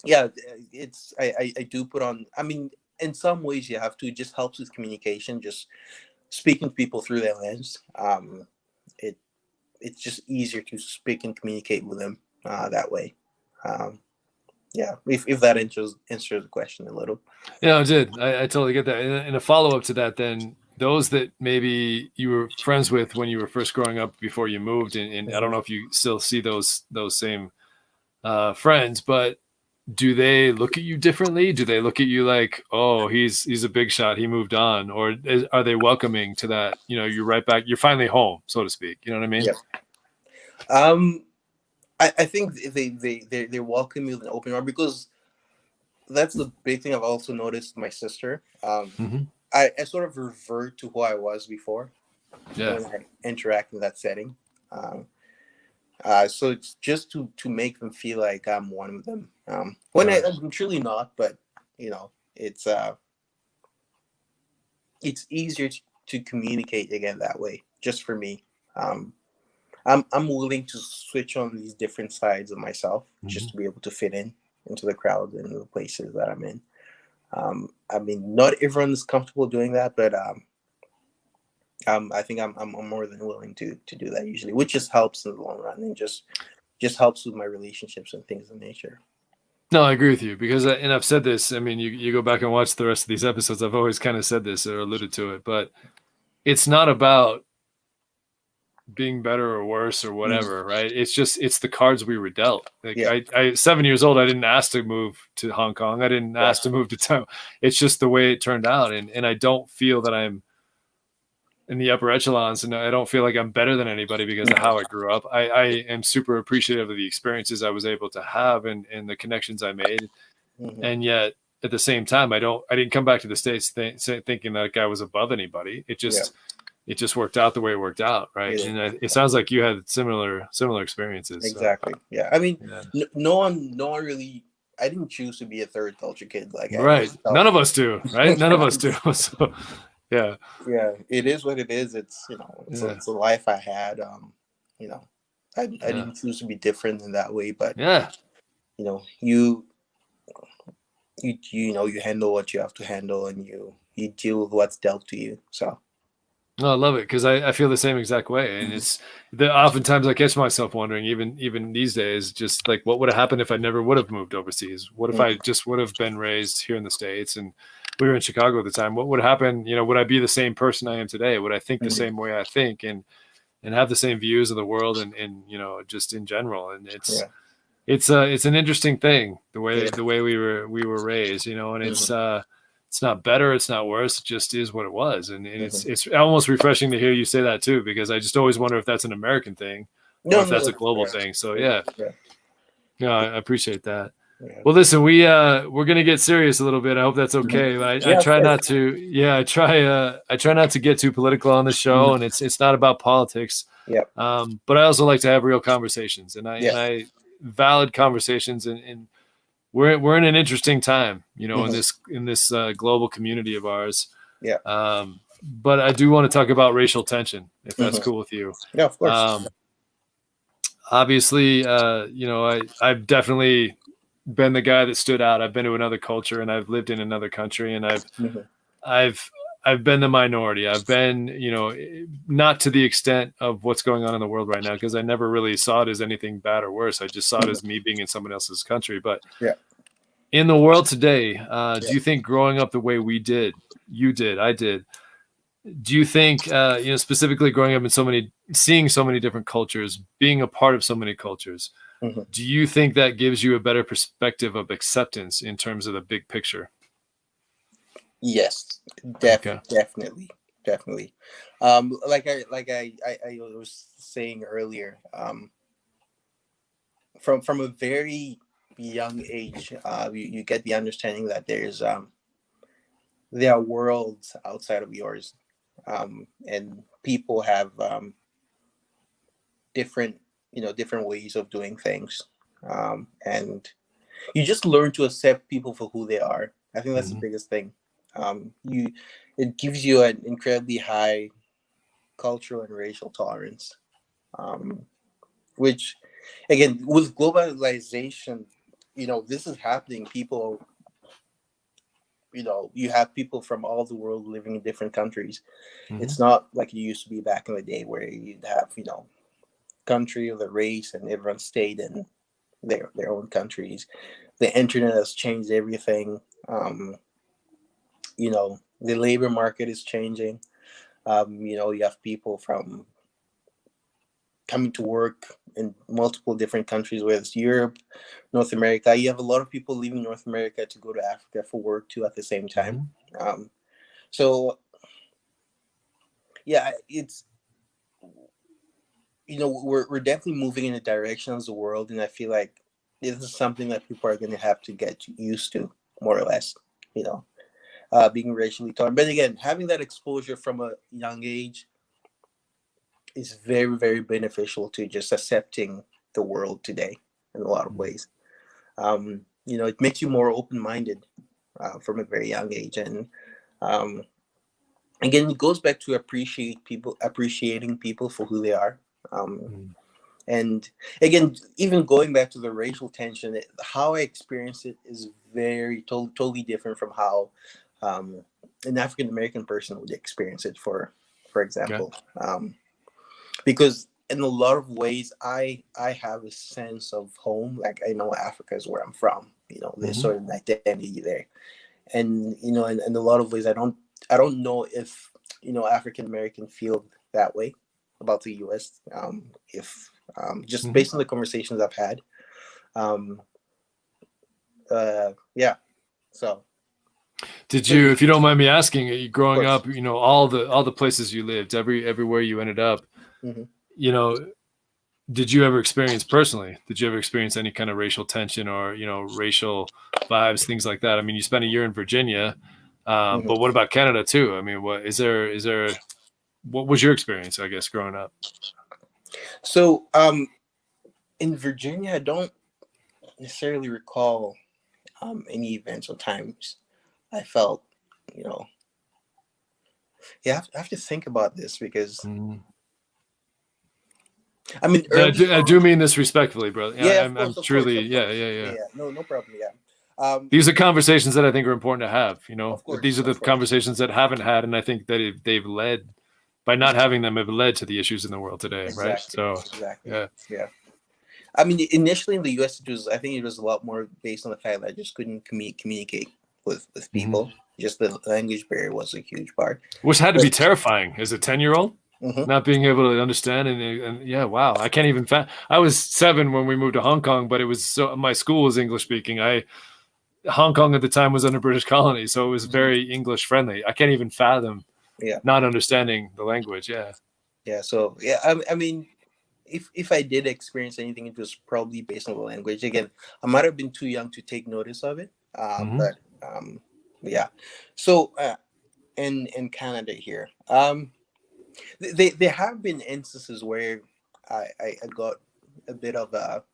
yeah, it's I do put on. I mean, in some ways you have to. It just helps with communication. Just speaking to people through their lens. It it's just easier to speak and communicate with them that way. Yeah, if that answers the question a little. Yeah, it did. I totally get that. And a follow up to that, then those that maybe you were friends with when you were first growing up before you moved, and I don't know if you still see those same friends, but do they look at you differently? Do they look at you like, oh, he's a big shot, he moved on, or are they welcoming to that? You know, you're right back, you're finally home, so to speak. You know what I mean? Yeah. I think they welcome you with an open arm, because that's the big thing I've also noticed with my sister. I sort of revert to who I was before when I interact in that setting. So it's just to make them feel like I'm one of them. When I'm truly not, but you know, it's easier to communicate again that way. Just for me, I'm willing to switch on these different sides of myself just to be able to fit into the crowd and the places that I'm in. I mean, not everyone's comfortable doing that, but I think I'm more than willing to do that usually, which just helps in the long run and just helps with my relationships and things of nature. No, I agree with you, because, and I've said this, I mean, you go back and watch the rest of these episodes, I've always kind of said this or alluded to it, but it's not about being better or worse or whatever, right? It's the cards we were dealt. Like I 7 years old, I didn't ask to move to Hong Kong. I didn't ask to move to Taiwan. It's just the way it turned out. And I don't feel that I'm in the upper echelons, and I don't feel like I'm better than anybody because of how I grew up. I am super appreciative of the experiences I was able to have and the connections I made. And yet at the same time, I didn't come back to the States thinking that I was above anybody. It just worked out the way it worked out, right? And it sounds like you had similar experiences. Exactly. So. Yeah. I mean, no one really. I didn't choose to be a third culture kid. Like, right? None of us do, right? None of us do. So, yeah. Yeah, it is what it is. It's it's a life I had. I didn't choose to be different in that way, but you handle what you have to handle, and you deal with what's dealt to you. So. No, I love it, because I feel the same exact way, and it's oftentimes I catch myself wondering, even these days, just like, what would have happened if I never would have moved overseas? What if I just would have been raised here in the States, and we were in Chicago at the time? What would happen? Would I be the same person I am today? Would I think the same way I think, and have the same views of the world, and just in general? And it's an interesting thing, the way we were raised, and it's not better, it's not worse, it just is what it was. And it's almost refreshing to hear you say that too, because I just always wonder if that's an American thing or if that's a global thing. So yeah, I appreciate that. Well, listen, we're gonna get serious a little bit. I hope that's okay. But I try not to. Yeah, I try not to get too political on the show, and it's not about politics. But I also like to have real conversations, and I valid conversations, and we're in an interesting time, in this global community of ours. But I do want to talk about racial tension, if that's cool with you. Yeah, of course. Obviously, I've definitely been the guy that stood out. I've been to another culture, and I've lived in another country, and I've been the minority. I've been, not to the extent of what's going on in the world right now, because I never really saw it as anything bad or worse. I just saw it as me being in someone else's country. But in the world today, do you think growing up the way we did, you did, I did, do you think, specifically growing up in seeing so many different cultures, being a part of so many cultures, do you think that gives you a better perspective of acceptance in terms of the big picture? Yes, definitely. Like I was saying earlier, from a very young age, you get the understanding that there are worlds outside of yours, and people have different ways of doing things, and you just learn to accept people for who they are. I think that's the Mm-hmm. biggest thing. It gives you an incredibly high cultural and racial tolerance, which, again, with globalization, this is happening. People, you have people from all the world living in different countries. Mm-hmm. It's not like it used to be back in the day where you'd have, country or the race and everyone stayed in their own countries. The internet has changed everything. The labor market is changing. You have people from coming to work in multiple different countries, whether it's Europe, North America. You have a lot of people leaving North America to go to Africa for work too at the same time. Mm-hmm. So yeah, it's, we're definitely moving in the direction of the world, and I feel like this is something that people are going to have to get used to, more or less. Being racially tolerant, but again, having that exposure from a young age is very, very beneficial to just accepting the world today in a lot of ways. It makes you more open-minded from a very young age, and again, it goes back to appreciating people for who they are. And again, even going back to the racial tension, how I experience it is totally different from how an African American person would experience it. For example, because in a lot of ways, I have a sense of home. Like, I know Africa is where I'm from. There's sort of an identity there, and in a lot of ways, I don't know if African American feel that way about the U.S. If just based on the conversations I've had, yeah. So, did you, if you don't mind me asking, growing up, all the places you lived, everywhere you ended up, did you ever experience personally? Did you ever experience any kind of racial tension or racial vibes, things like that? I mean, you spent a year in Virginia, but what about Canada too? I mean, what is there? What was your experience, I guess, growing up? So, in Virginia, I don't necessarily recall any events or times I felt, I have to think about this because, I mean, I do mean this respectfully, bro. Yeah, I'm truly, yeah. No problem. Yeah. These are conversations that I think are important to have. Of course, these are the conversations that haven't had, and I think that they've led, by not having them, have led to the issues in the world today, exactly, right? So, exactly. Yeah. I mean, initially in the U.S., I think it was a lot more based on the fact that I just couldn't communicate with people. Just the language barrier was a huge part, which had to be terrifying as a 10-year-old. Not being able to understand and yeah, wow, I can't even. I was 7 when we moved to Hong Kong, but it was my school was English speaking. Hong Kong at the time was under British colony, so it was very English friendly. I can't even fathom not understanding the language. Yeah. So I mean, if I did experience anything, it was probably based on the language. Again, I might have been too young to take notice of it, but yeah. So in Canada here, there have been instances where I got a bit of a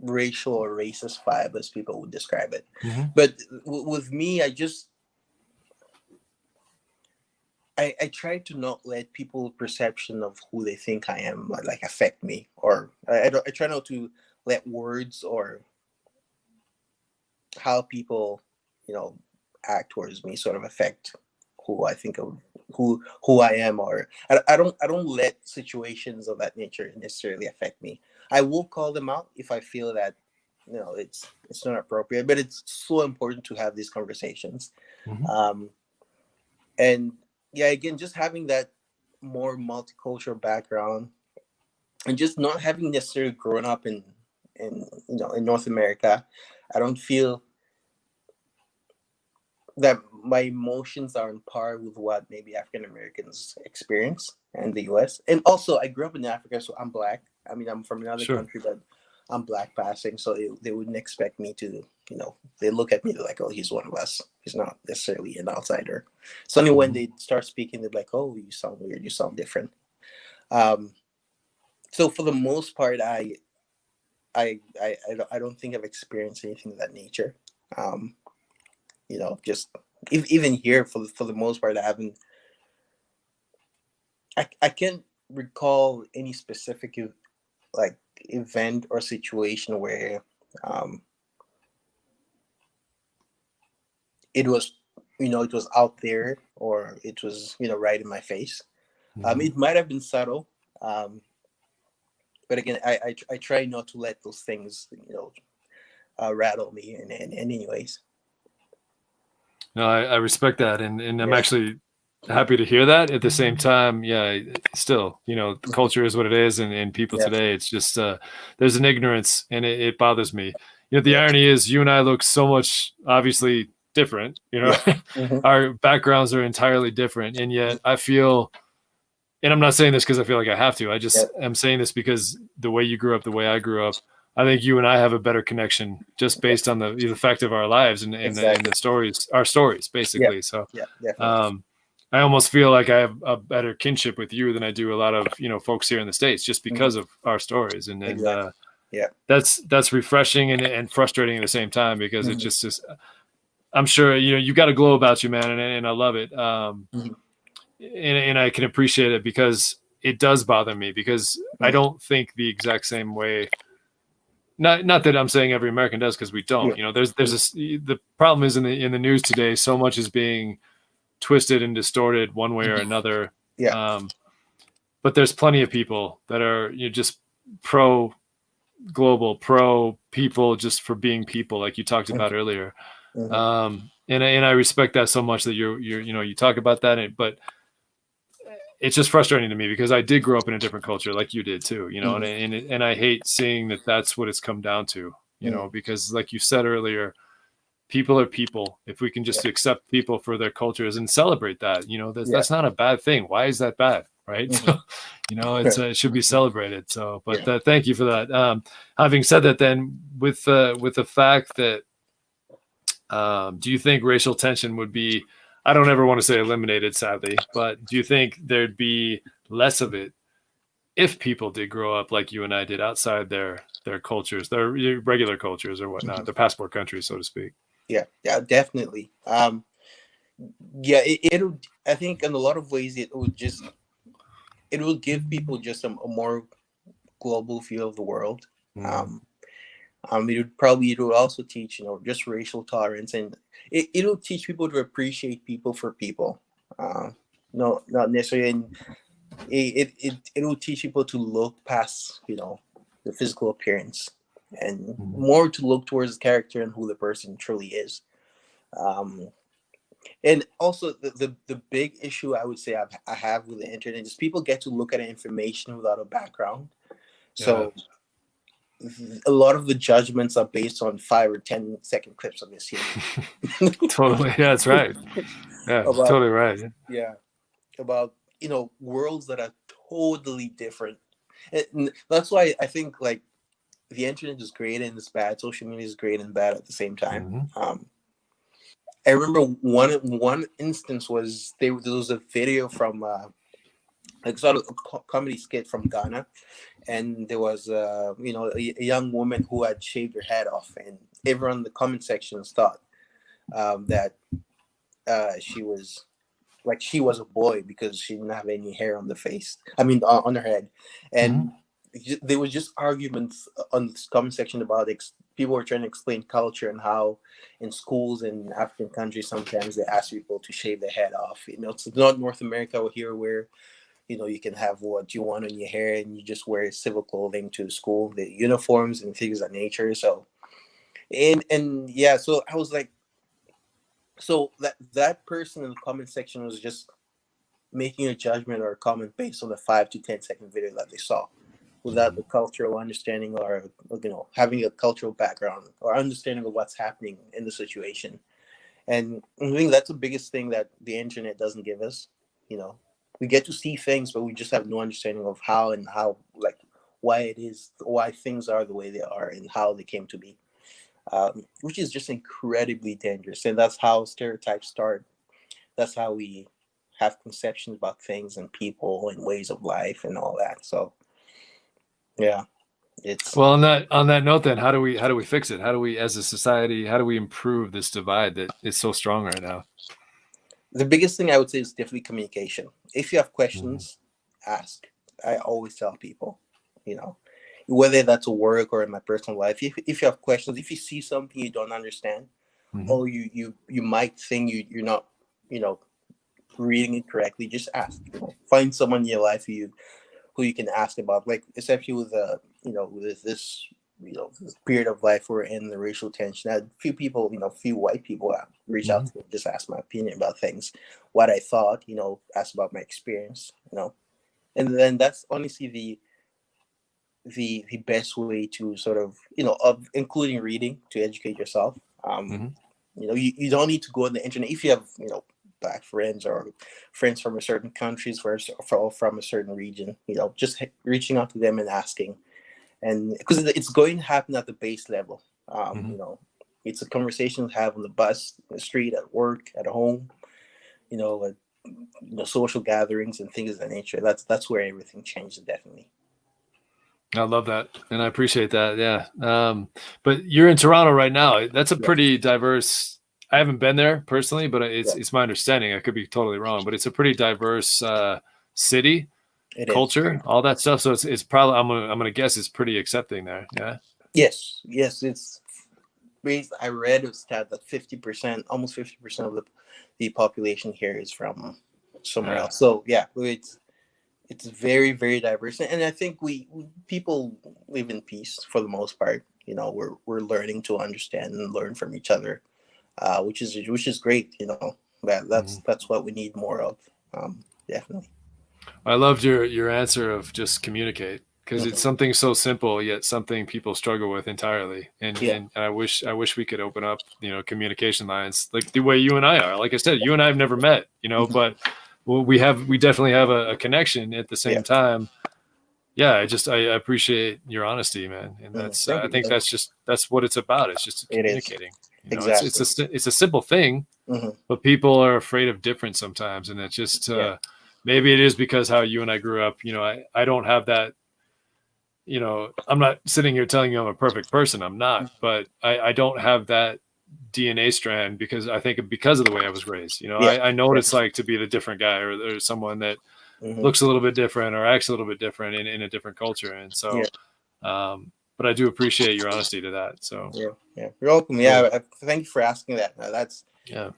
racial or racist vibe, as people would describe it. But with me, I try to not let people's perception of who they think I am like affect me, or I try not to let words or how people act towards me sort of affect who I think of who I am, or I don't let situations of that nature necessarily affect me. I will call them out if I feel that it's not appropriate, but it's so important to have these conversations. And yeah, again, just having that more multicultural background and just not having necessarily grown up in North America, I don't feel that my emotions are on par with what maybe African Americans experience in the US. And also, I grew up in Africa, so I'm Black. I mean, I'm from another country, but I'm Black passing, so they wouldn't expect me to, they look at me, they're like, oh, he's one of us. He's not necessarily an outsider. It's only when they start speaking, they're like, oh, you sound weird, you sound different. So for the most part, I I don't think I've experienced anything of that nature. Just even here for the most part, I haven't. I can't recall any specific like event or situation where it was it was out there or it was right in my face. It might have been subtle, but again, I try not to let those things rattle me in any ways. No, I respect that, and I'm actually happy to hear that. At the same time, still, culture is what it is, and people today, it's just there's an ignorance, and it bothers me. The irony is, you and I look so much obviously different. Our backgrounds are entirely different, and yet I feel, and I'm not saying this because I feel like I have to. I just am saying this because the way you grew up, the way I grew up, I think you and I have a better connection just based on the fact of our lives and the stories, our stories, basically. So, I almost feel like I have a better kinship with you than I do a lot of folks here in the States, just because of our stories. And that's refreshing and frustrating at the same time, because it just is. I'm sure you got a glow about you, man, and I love it. And I can appreciate it, because it does bother me, because I don't think the exact same way. Not that I'm saying every American does, because we don't. The problem is in the news today, so much is being twisted and distorted one way or another. But there's plenty of people that are just pro global, pro people, just for being people, like you talked about earlier. And I respect that so much that you talk about that, but it's just frustrating to me, because I did grow up in a different culture like you did too, and I hate seeing that that's what it's come down to, because like you said earlier, people are people. If we can just accept people for their cultures and celebrate that, that's not a bad thing. Why is that bad? Right. So, it should be celebrated. So, but thank you for that. Having said that, then with the fact that, do you think racial tension would be, I don't ever want to say eliminated, sadly, but do you think there'd be less of it if people did grow up like you and I did, outside their cultures, their regular cultures or whatnot, their passport countries, so to speak? Yeah, definitely. It'll, I think in a lot of ways it will give people just a more global view of the world. It would also teach, just racial tolerance, and it'll teach people to appreciate people for people. No, not necessarily. And it will teach people to look past, the physical appearance, and more to look towards the character and who the person truly is. And also the big issue I would say I have with the internet is people get to look at information without a background. So a lot of the judgments are based on 5 or 10-second clips of this scene. Totally. Yeah, that's right. Yeah, totally right. Yeah. About, worlds that are totally different. And that's why I think like the internet is great and it's bad. Social media is great and bad at the same time. I remember one instance was there was a video from sort of a comedy skit from Ghana, and there was a young woman who had shaved her head off, and everyone in the comment sections thought that she was a boy because she didn't have any hair on the face. I mean, on her head, and there was just arguments on the comment section about people were trying to explain culture and how in schools in African countries sometimes they ask people to shave their head off. It's not North America here where you can have what you want on your hair and you just wear civil clothing to school, the uniforms and things of that nature. So so I was like, so that person in the comment section was just making a judgment or a comment based on the 5 to 10-second video that they saw, without the cultural understanding or having a cultural background or understanding of what's happening in the situation. And I think that's the biggest thing that the internet doesn't give us. We get to see things, but we just have no understanding of how why things are the way they are and how they came to be, which is just incredibly dangerous. And that's how stereotypes start. That's how we have conceptions about things and people and ways of life and all that. So, yeah, It's Well, on that note, then, how do we fix it? How do we, as a society, how do we improve this divide that is so strong right now? the biggest thing I would say is definitely communication. If you have Mm-hmm. questions, ask. I always tell people, you know, whether that's at work or in my personal life, if you have questions, if you see something you don't understand, Mm-hmm. or you might think you're not, you know, reading it correctly, just ask. You know, find someone in your life who you can ask about, like especially with with this this period of life we're in, the racial tension. I had a few people, few white people reach out Mm-hmm. to me, just ask my opinion about things, what I thought, ask about my experience, and then that's honestly the best way to sort of, of including reading to educate yourself. Mm-hmm. You don't need to go on the internet if you have, black friends or friends from a certain countries from a certain region, just reaching out to them and asking. And because it's going to happen at the base level. Mm-hmm. It's a conversation to have on the bus, the street, at work, at home, you know, at, social gatherings and things of that nature. That's where everything changes, definitely. I love that, and I appreciate that. Yeah, but you're in Toronto right now. That's a Yeah. pretty diverse. I haven't been there personally, but Yeah. it's my understanding. I could be totally wrong, but it's a pretty diverse city, It is. culture, all that stuff. So it's probably I'm gonna guess it's pretty accepting there. Yeah. Yes. It's I read a stat that 50%, almost 50% of the population here is from somewhere else. So yeah, it's very, very diverse, and I think people live in peace for the most part. We're learning to understand and learn from each other, which is great. Mm-hmm. That's what we need more of. Definitely. I loved your answer of just communicate, because it's Mhm. something so simple yet something people struggle with entirely. And Yeah. and I wish we could open up, communication lines like the way you and I are. Like I said, you and I have never met, Mhm. but we definitely have a connection at the Yeah. same time. Yeah, I appreciate your honesty, man, and Mhm. that's Thank I you. think that's what it's about. It's just It is communicating. exactly. It's a simple thing, Hmm. but people are afraid of difference sometimes, and it's just Yeah. maybe it is because how you and I grew up. I don't have that. I'm not sitting here telling you I'm a perfect person. I'm not, but I don't have that DNA strand because I think because of the way I was raised. Yeah. I know what it's Definitely. like to be the different guy, or someone that Hmm. looks a little bit different or acts a little bit different in a different culture. And Yeah. so, but I do appreciate your honesty to that. So Yeah. Yeah. You're welcome. cool. Yeah. Thank you for asking that. That's Yeah.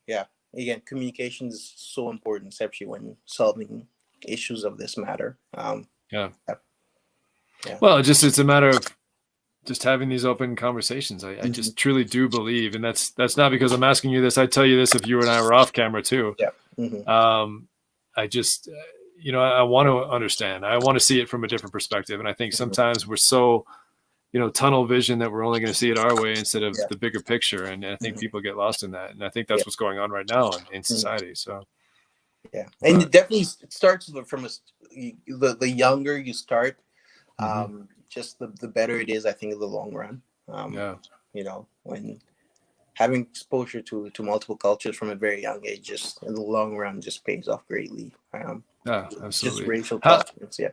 yeah. Again, communication is so important, especially when solving issues of this matter. Yeah. Yeah. Yeah. Well, it's a matter of just having these open conversations. I Hmm. just truly do believe, and that's not because I'm asking you this. I'd tell you this if you and I were off camera too. Yeah. Hmm. I just, I want to understand. I want to see it from a different perspective. And I think Hmm. sometimes we're so, tunnel vision that we're only going to see it our way instead of Yeah. the bigger picture. And I think Hmm. people get lost in that. And I think Yeah. that's what's going on right now in Hmm. society. So, Yeah. And but it definitely starts from the younger you start, mm-hmm. just the better it is, I think, in the long run. Yeah. When having exposure to multiple cultures from a very young age, just in the long run, just pays off greatly. Yeah, Just absolutely. racial How, tolerance. Yeah.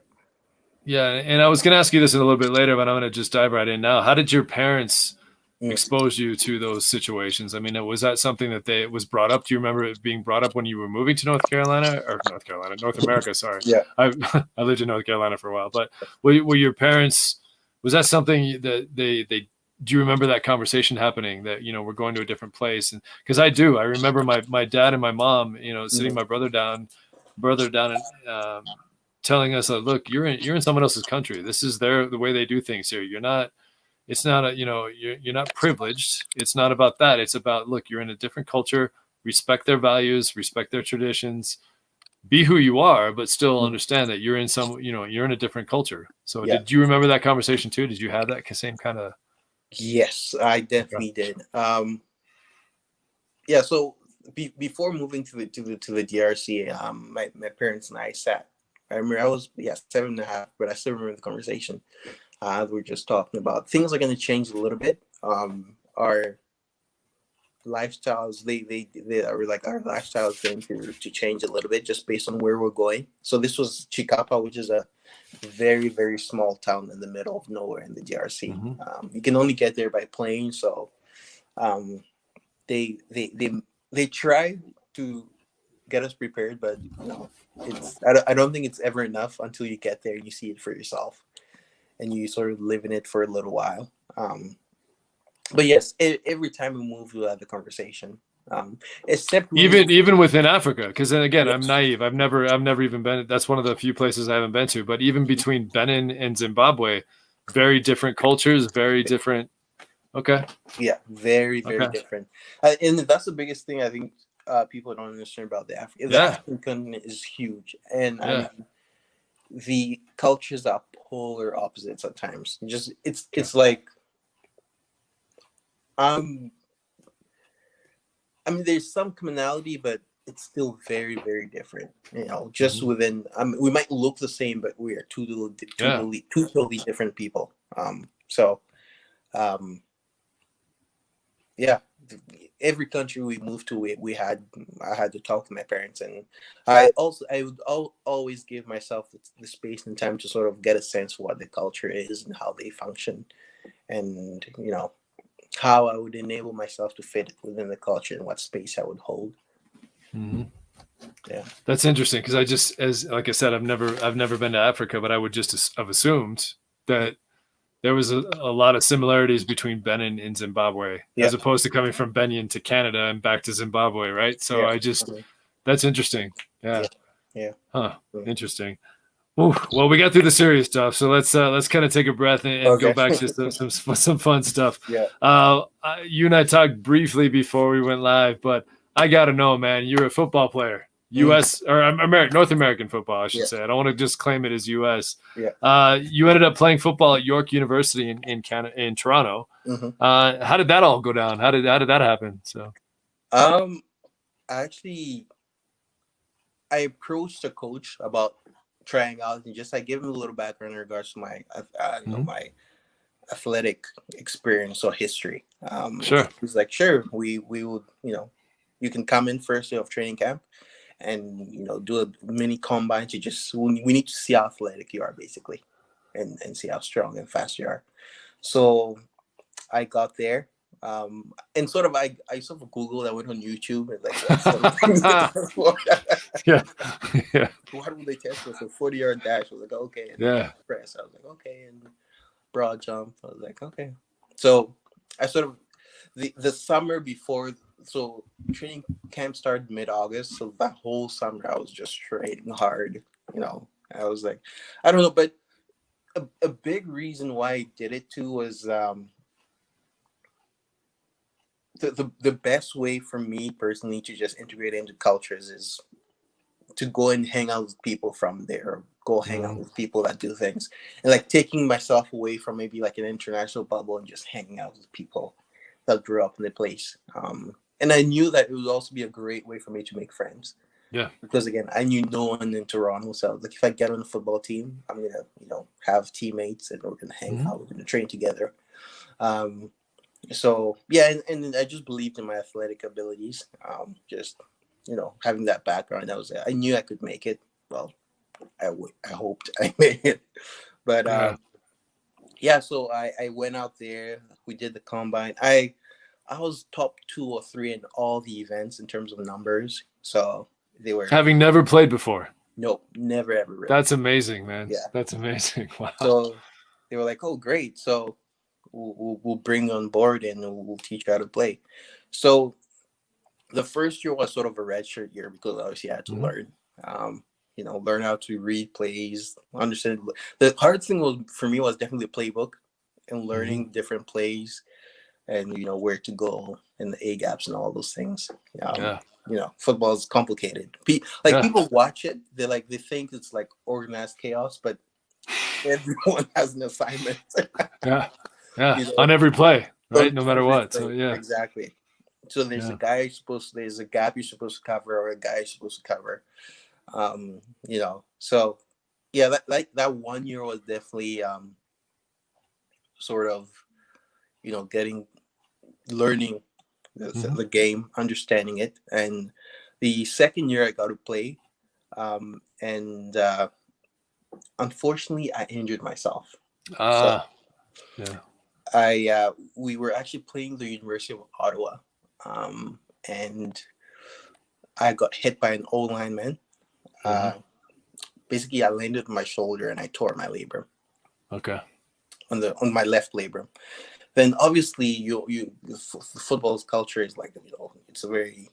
yeah. And I was going to ask you this in a little bit later, but I'm going to just dive right in now. How did your parents Mm. expose you to those situations? I mean, was that something that was brought up? Do you remember it being brought up when you were moving to North America? Sorry. Yeah. I lived in North Carolina for a while, but were your parents, was that something that they do you remember that conversation happening that, we're going to a different place? And because I remember my dad and my mom, sitting Mhm. my brother down and, telling us, look, you're in someone else's country. This is the way they do things here. It's not you're not privileged. It's not about that. It's about, look, you're in a different culture, respect their values, respect their traditions, be who you are, but still Mhm. understand that you're in a different culture. So Yeah. did you remember that conversation too? Did you have that same kind of? Yes, I Okay. definitely did. Yeah. So before moving to the DRC, my parents and I sat. I remember I was 7.5, but I still remember the conversation. We were just talking about things are going to change a little bit. Our lifestyles, they are like, our lifestyle is going to change a little bit just based on where we're going. So this was Chikapa, which is a very, very small town in the middle of nowhere in the DRC. You can only get there by plane. So um, they try to get us prepared, but I don't think it's ever enough until you get there and you see it for yourself and you sort of live in it for a little while. But yes, every time we move, we have the conversation. Except even within Africa, because then again, yes. I'm naive. I've never even been. That's one of the few places I haven't been to. But even between Benin and Zimbabwe, very different cultures, very different. Okay. Yeah, very, very different. And that's the biggest thing I think people don't understand about the African. The African continent is huge, and I mean, the cultures are polar opposites at times. Just it's like I mean, there's some commonality, but it's still very, very different. Just within, we might look the same, but we are two totally different people. Yeah, every country we moved to, I had to talk to my parents, and I would always give myself the space and time to sort of get a sense of what the culture is and how they function, and how I would enable myself to fit within the culture and what space I would hold. Yeah, that's interesting, because I just, like I said, I've never been to Africa, but I would just have assumed that there was a lot of similarities between Benin and Zimbabwe, as opposed to coming from Benin to Canada and back to Zimbabwe, right? So that's interesting. Yeah. Huh. Interesting. Ooh, well, we got through the serious stuff, so let's kind of take a breath and go back to some fun stuff. You and I talked briefly before we went live, but I gotta know, man, you're a football player. U.S. or North American football, I should say. I don't want to just claim it as U.S. You ended up playing football at York University in Canada, in Toronto. How did that all go down? How did that happen? So, actually, I approached a coach about trying out, and just I give him a little background in regards to my my athletic experience or history. Sure. He's like, sure, we would, you can come in first day of training camp and do a mini combine to just we need to see how athletic you are, basically, and see how strong and fast you are. So I got there, and sort of I sort of Googled, I went on YouTube and what would they test for? So 40-yard dash. I was like, okay. And press. I was like, okay. And broad jump. I was like, okay. So I sort of the summer before, so training camp started mid-August. So that whole summer I was just training hard. I was like, I don't know, but a big reason why I did it too was the best way for me personally to just integrate into cultures is to go and hang out with people from there, go hang out with people that do things, and like taking myself away from maybe like an international bubble and just hanging out with people that grew up in the place. And I knew that it would also be a great way for me to make friends. Yeah. Because again, I knew no one in Toronto, so like if I get on a football team, I'm gonna have teammates and we're gonna hang out, we're gonna train together. So yeah, and I just believed in my athletic abilities. Just having that background, I knew I could make it. Well, I hoped I made it, but so I went out there. We did the combine. I was top 2 or 3 in all the events in terms of numbers. So they were having never played before. No, never ever. Really. That's amazing, man. Yeah, that's amazing. Wow. So they were like, "Oh, great! So we'll bring you on board and we'll teach you how to play." So the first year was sort of a redshirt year because obviously I had to learn. Learn how to read plays, understand. The hard thing for me was definitely the playbook and learning different plays and where to go and the A gaps and all those things. Football is complicated. People watch it, they think it's like organized chaos, but everyone has an assignment. On every play, right? No matter what. So exactly. So there's a guy there's a gap you're supposed to cover or a guy you're supposed to cover. So yeah, that 1 year was definitely sort of learning the game, understanding it. And the second year I got to play, and unfortunately I injured myself. We were actually playing the University of Ottawa, and I got hit by an old lineman. Basically, I landed on my shoulder and I tore my labrum. Okay. On my left labrum. Then obviously, football's culture is like, it's a very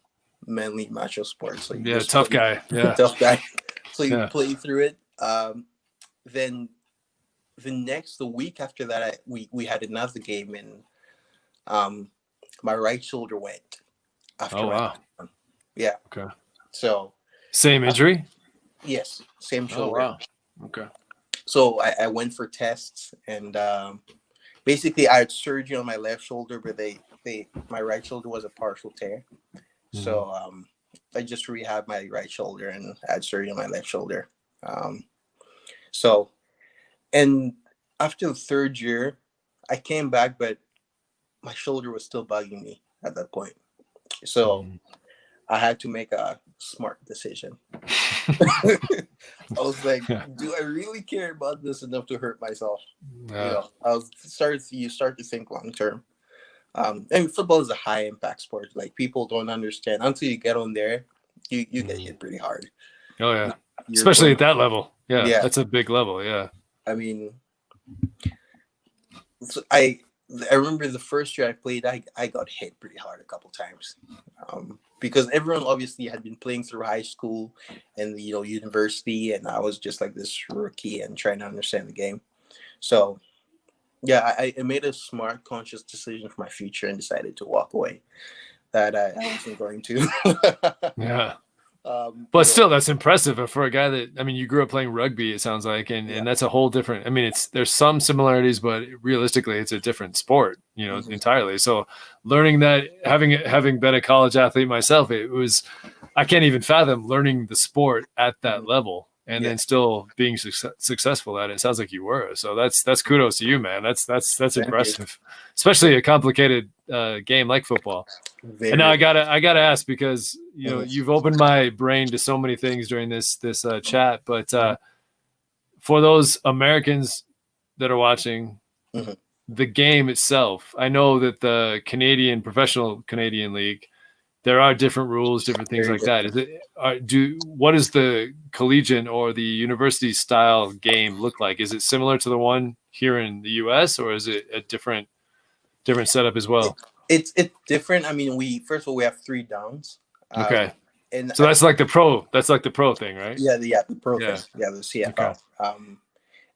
manly, macho sport. So tough guy. Yeah, tough guy. So you play through it. Then the week after that, we had another game, and my right shoulder went. After wow. Yeah. Okay. So same injury? Yes, same shoulder. Oh wow. Okay. So I went for tests, and basically I had surgery on my left shoulder, but my right shoulder was a partial tear. So I just rehabbed my right shoulder and had surgery on my left shoulder. And after the third year, I came back, but my shoulder was still bugging me at that point. So I had to make a smart decision. I was like, do I really care about this enough to hurt myself? You start to think long term. Football is a high impact sport. Like, people don't understand until you get on there. You get hit pretty hard. Oh yeah, especially at that level. Yeah, that's a big level. Yeah. I mean, I remember the first year I played, I got hit pretty hard a couple times, because everyone obviously had been playing through high school and university, and I was just like this rookie and trying to understand the game. So yeah, I made a smart, conscious decision for my future and decided to walk away. That I wasn't going to. Yeah. But still, that's impressive for a guy that, you grew up playing rugby, it sounds like, and that's a whole different, there's some similarities, but realistically it's a different sport, entirely. So learning that, having been a college athlete myself, I can't even fathom learning the sport at that level and then still being successful at it. It sounds like you were. So that's kudos to you, man. That's impressive, especially a complicated game like football. And now I gotta ask, because you've opened my brain to so many things during this chat. But for those Americans that are watching, the game itself, I know that the professional Canadian league, there are different rules, different things like that. What is the collegiate or the university style game look like? Is it similar to the one here in the U.S., or is it a different setup as well? It's different. First of all, we have 3 downs. Okay. And so that's like the pro thing, right? Yeah, the pro thing. Yeah, the CFL. Okay.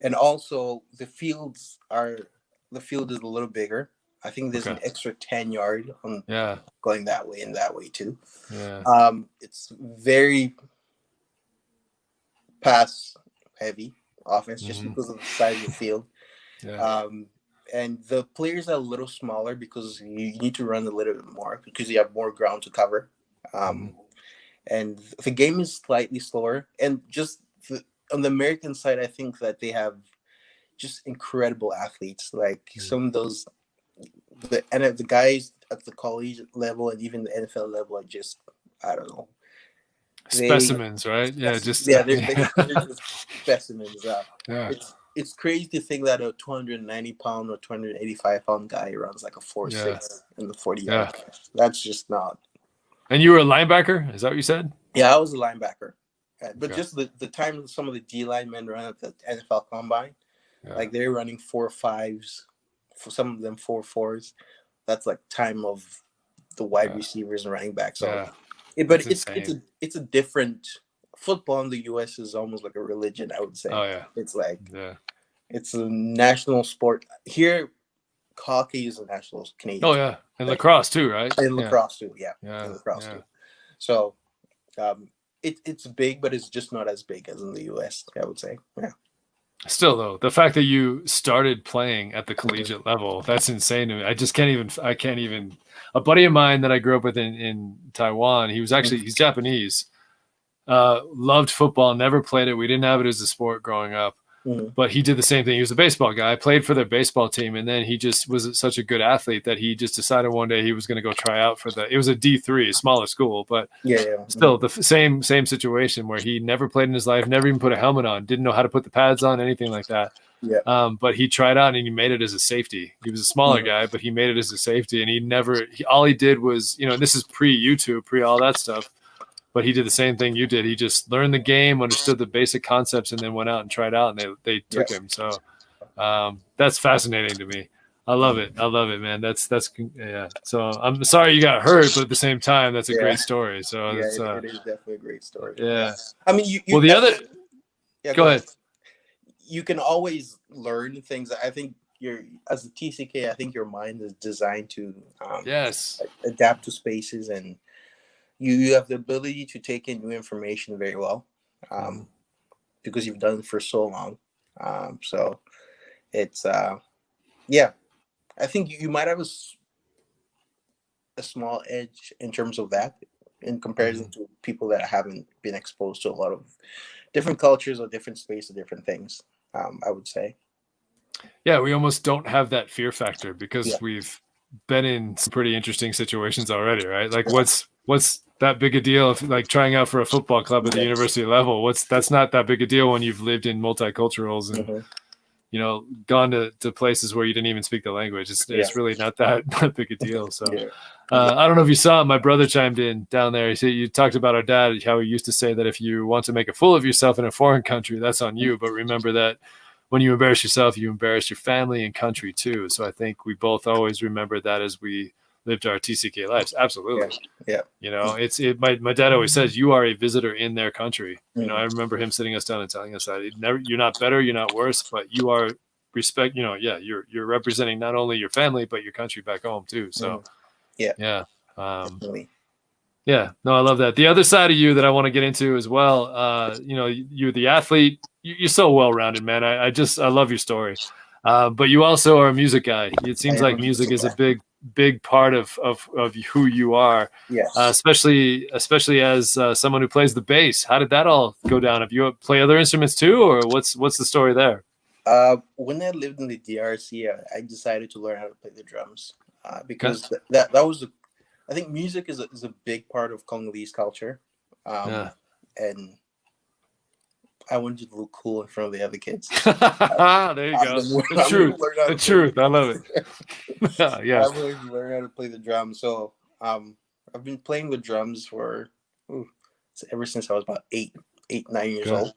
And also the field is a little bigger. I think there's an extra 10 yard on going that way and that way too. Yeah. It's very pass heavy offense just because of the size of the field. Yeah. And the players are a little smaller because you need to run a little bit more because you have more ground to cover. And the game is slightly slower. And just on the American side, I think that they have just incredible athletes. Like some of those, the guys at the college level and even the NFL level are just, I don't know. Specimens, right? Yeah, they're just specimens. Yeah. It's crazy to think that a 290-pound or 285-pound guy runs like a 4.6 in the 40-yard. Yeah. That's just not. And you were a linebacker? Is that what you said? Yeah, I was a linebacker. But just the time some of the D linemen run at the NFL Combine, like they're running 4.5s, for some of them 4.4s. That's like time of the wide receivers and running backs. So, but it's a different. Football in the U.S. is almost like a religion, I would say. Oh yeah, it's like it's a national sport here. Hockey is a national Canadian. Oh yeah, and lacrosse too, right? And lacrosse too, and lacrosse too. So, it's big, but it's just not as big as in the U.S. I would say. Yeah. Still though, the fact that you started playing at the collegiate level, that's insane to me. I can't even. A buddy of mine that I grew up with in Taiwan, he's Japanese. Loved football, never played it. We didn't have it as a sport growing up. But he did the same thing. He was a baseball guy, played for their baseball team, and then he just was such a good athlete that he just decided one day he was going to go try out for it was a D3, smaller school, but still the same situation where he never played in his life, never even put a helmet on, didn't know how to put the pads on, anything like that. But he tried out and he made it as a safety. He was a smaller guy, but he made it as a safety, and all he did was, and this is pre-YouTube, pre all that stuff. But he did the same thing you did. He just learned the game, understood the basic concepts, and then went out and tried out, and they took him. So that's fascinating to me. I love it. I love it, man. That's yeah. So I'm sorry you got hurt, but at the same time, that's a great story. So it is definitely a great story. Yeah. I mean, go ahead. You can always learn things. I think as a TCK, I think your mind is designed to adapt to spaces, and you have the ability to take in new information very well, because you've done it for so long. So it's I think you might have a small edge in terms of that in comparison to people that haven't been exposed to a lot of different cultures or different space or different things. I would say. Yeah, we almost don't have that fear factor because we've been in some pretty interesting situations already, right? Like what's that big a deal if like trying out for a football club at the university level? That's not that big a deal when you've lived in multiculturals and gone to places where you didn't even speak the language. It's really not that big a deal. So I don't know if you saw it, my brother chimed in down there. He said you talked about our dad, how he used to say that if you want to make a fool of yourself in a foreign country, that's on you. But remember that when you embarrass yourself, you embarrass your family and country too. So I think we both always remember that as we lived our TCK lives. Absolutely. Yeah. My dad always says you are a visitor in their country. I remember him sitting us down and telling us that you're not better, you're not worse, but you are you're representing not only your family, but your country back home too. So definitely. Yeah, no, I love that. The other side of you that I want to get into as well, you're the athlete. You're so well-rounded, man. I love your story. But you also are a music guy. It seems like music is a big part of who you are. Yes. Especially as someone who plays the bass. How did that all go down? Have you play other instruments too, or what's the story there? When I lived in the DRC, I decided to learn how to play the drums because that was I think music is a big part of Congolese culture, and I wanted to look cool in front of the other kids. There you go. The truth. I love it. I wanted to learn how to play the drums. So I've been playing the drums for ever since I was about 9 years old.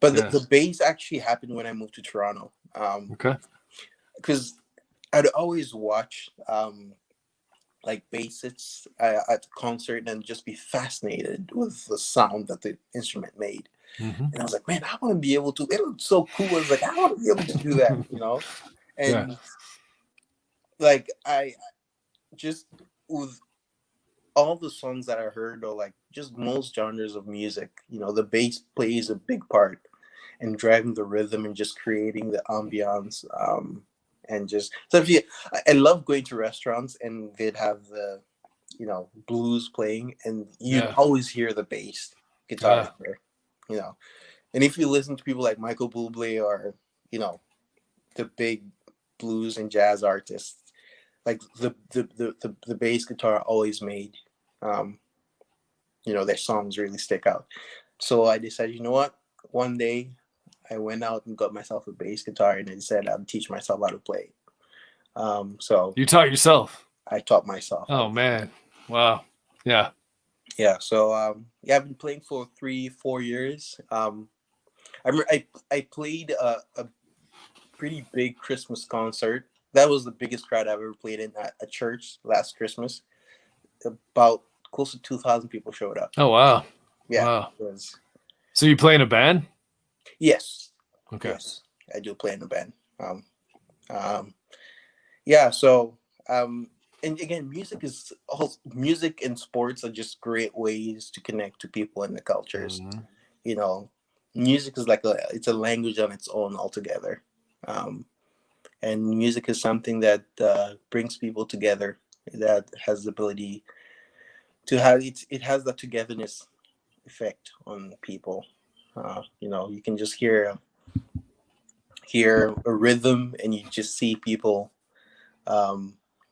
But the bass actually happened when I moved to Toronto. Because I'd always watch like bassists at the concert and just be fascinated with the sound that the instrument made. And I was like, man, I want to be able to. It looked so cool. I was like, I want to be able to do that, And like I just with all the songs that I heard, or like just most genres of music, the bass plays a big part in driving the rhythm and just creating the ambiance. And just so I love going to restaurants and they'd have the blues playing and you'd always hear the bass guitar there, and if you listen to people like Michael Bublé or the big blues and jazz artists, like the bass guitar always made their songs really stick out. So I decided, you know what, one day I went out and got myself a bass guitar and I said I'd teach myself how to play. So you taught yourself? I taught myself. Oh man. Wow. Yeah. So I've been playing for 3-4 years. I played a pretty big Christmas concert. That was the biggest crowd I've ever played in at a church last Christmas. About close to 2,000 people showed up. Oh wow. Yeah. Wow. So you play in a band? Yes. Okay. Yes, I do play in a band. So and again, music and sports are just great ways to connect to people and the cultures. Music is it's a language on its own altogether. And music is something that brings people together, that has the ability to have it has that togetherness effect on people. You can just hear hear a rhythm and you just see people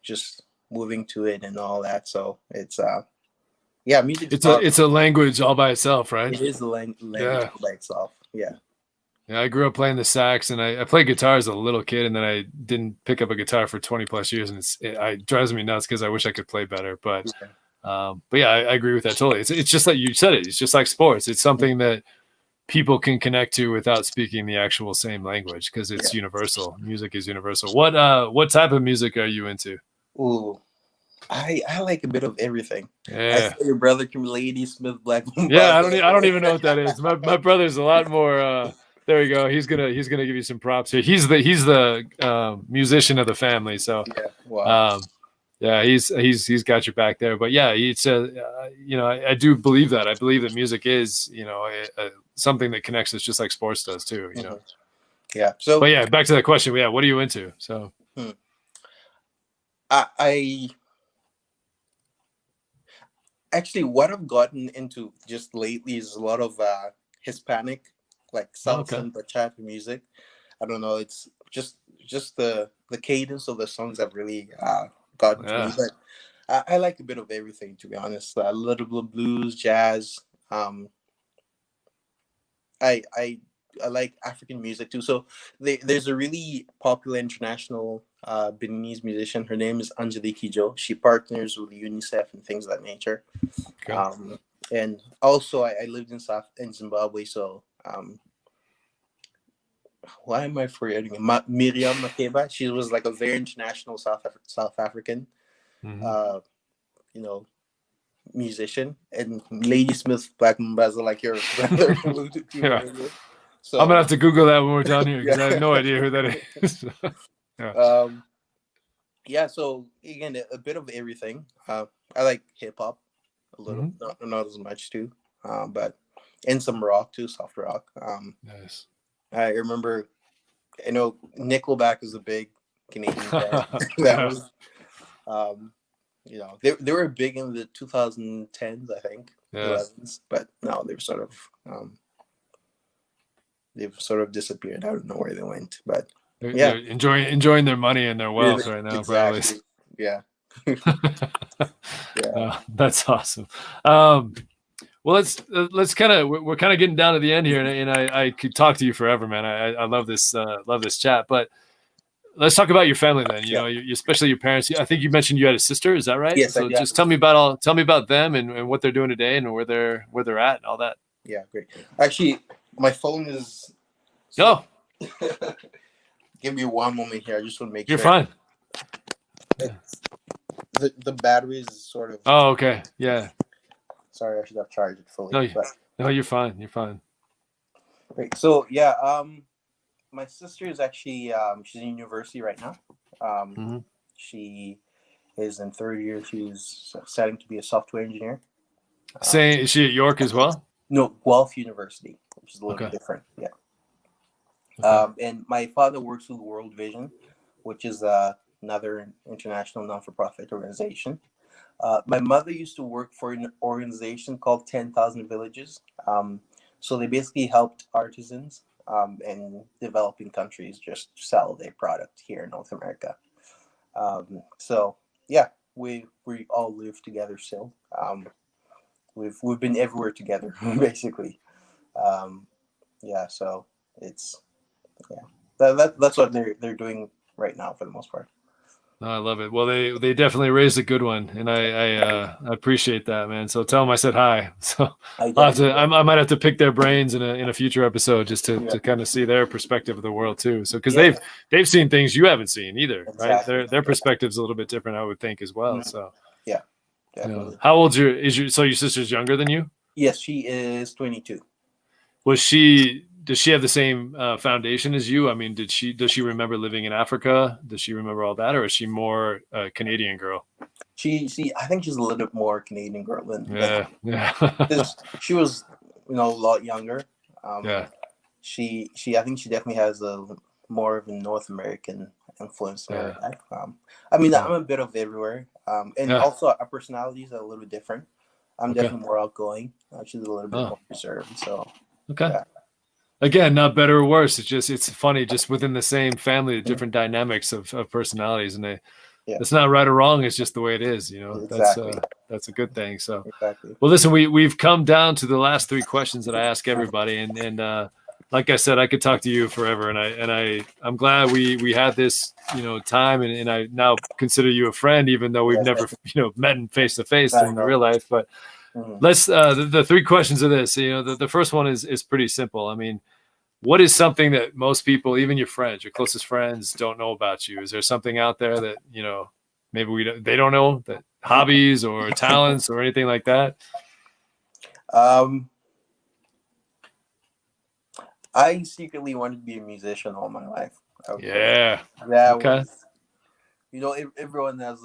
just moving to it and all that. So it's music. It's a language all by itself, right? It is a language all by itself. Yeah. Yeah, I grew up playing the sax, and I played guitar as a little kid, and then I didn't pick up a guitar for 20 plus years, and it drives me nuts because I wish I could play better. But yeah, I agree with that totally. It's just like you said it. It's just like sports. It's something that people can connect to without speaking the actual same language because it's universal. Music is universal. What type of music are you into? Ooh, I like a bit of everything. Yeah, I saw your brother from Lady Smith Black. Yeah, I don't even know what that is. My brother's a lot more. There we go. He's gonna give you some props here. He's the musician of the family. So wow. yeah, he's got your back there. But yeah, it's I do believe that. I believe that music is something that connects us just like sports does too. You know. Yeah. So. But yeah, back to that question. Yeah, what are you into? So. I actually, what I've gotten into just lately is a lot of Hispanic, like salsa and bachata music. I don't know. It's just the cadence of the songs have really gotten to me. But I like a bit of everything, to be honest. A little bit of blues, jazz. I like African music too. So there's a really popular international Beninese musician. Her name is Angelique Jo. She partners with UNICEF and things of that nature. Okay. And also, I lived in Zimbabwe, so why am I forgetting? Miriam Makeba. She was like a very international South African, musician, and Lady Smith Black Mambaza, like your brother alluded to. So I'm gonna have to Google that when we're done here because I have no idea who that is. So again, a bit of everything. I like hip hop a little, not as much too, but and some rock too, soft rock. Nice. I remember, Nickelback is a big Canadian band. That was, they were big in the 2010s, I think, 11s, but now they've sort of disappeared. I don't know where they went, but they're enjoying their money and their wealth right now. Exactly. Probably. Yeah. That's awesome. Well, let's kind of we're kind of getting down to the end here, and I could talk to you forever, man. I love this chat, but let's talk about your family then. You know, especially your parents. I think you mentioned you had a sister. Is that right? Yes. So just tell me about them and what they're doing today and where they're at and all that. Yeah, great. Actually, my phone is. No. Give me one moment here. I just want to make sure. You're fine. The battery is sort of. Oh, okay. Yeah. Sorry, I should have charged it fully. No, you're fine. You're fine. Great. So my sister is actually she's in university right now. She is in third year. She's studying to be a software engineer. Is she at York as well? No, Guelph University, which is a little different. Yeah. Okay. And my father works with World Vision, which is another international non-for-profit organization. My mother used to work for an organization called 10,000 Villages. So they basically helped artisans in developing countries just sell their product here in North America. We all live together still. We've been everywhere together basically. So it's that's what they're doing right now for the most part. No, I love it. Well, they definitely raised a good one, and I appreciate that, man. So tell them I said hi. So I might have to pick their brains in a future episode just to kind of see their perspective of the world too. So because they've seen things you haven't seen either, exactly. Right? Their perspective's a little bit different, I would think, as well. So definitely. How old's your sister's younger than you? Yes, she is 22. Does she have the same foundation as you? I mean, does she remember living in Africa? Does she remember all that, or is she more a Canadian girl? I think she's a little bit more Canadian girl than she was, a lot younger. She I think she definitely has a more of a North American influence in her life. I'm a bit of everywhere, and also our personalities are a little bit different. I'm definitely more outgoing. She's a little bit more reserved. So again, not better or worse. It's funny, just within the same family, different dynamics of personalities, and it's not right or wrong. It's just the way it is. Exactly. That's a good thing. So, Exactly. well, listen, we've come down to the last three questions that I ask everybody, and like I said, I could talk to you forever, and I'm glad we had this time, and I now consider you a friend, even though we've never met in face to face in real life. But let's the three questions of this. The first one is pretty simple. I mean, what is something that most people, even your friends, your closest friends, don't know about you? Is there something out there that maybe they don't know, that hobbies or talents or anything like that? I secretly wanted to be a musician all my life. Yeah. That Okay. was, everyone has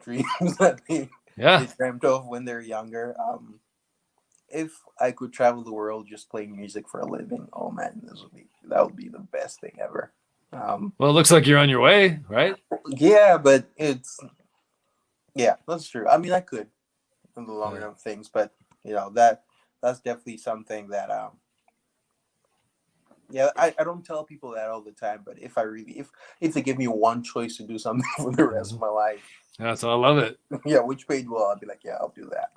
dreams that they dreamt of when they're younger. If I could travel the world just playing music for a living, oh man, that would be the best thing ever. Well, it looks like you're on your way, right? Yeah, but that's true. I mean, I could in the long run of things, but that's definitely something that I don't tell people that all the time, but if they give me one choice to do something for the rest of my life, so I love it. Yeah, which page will I'll be like, yeah, I'll do that.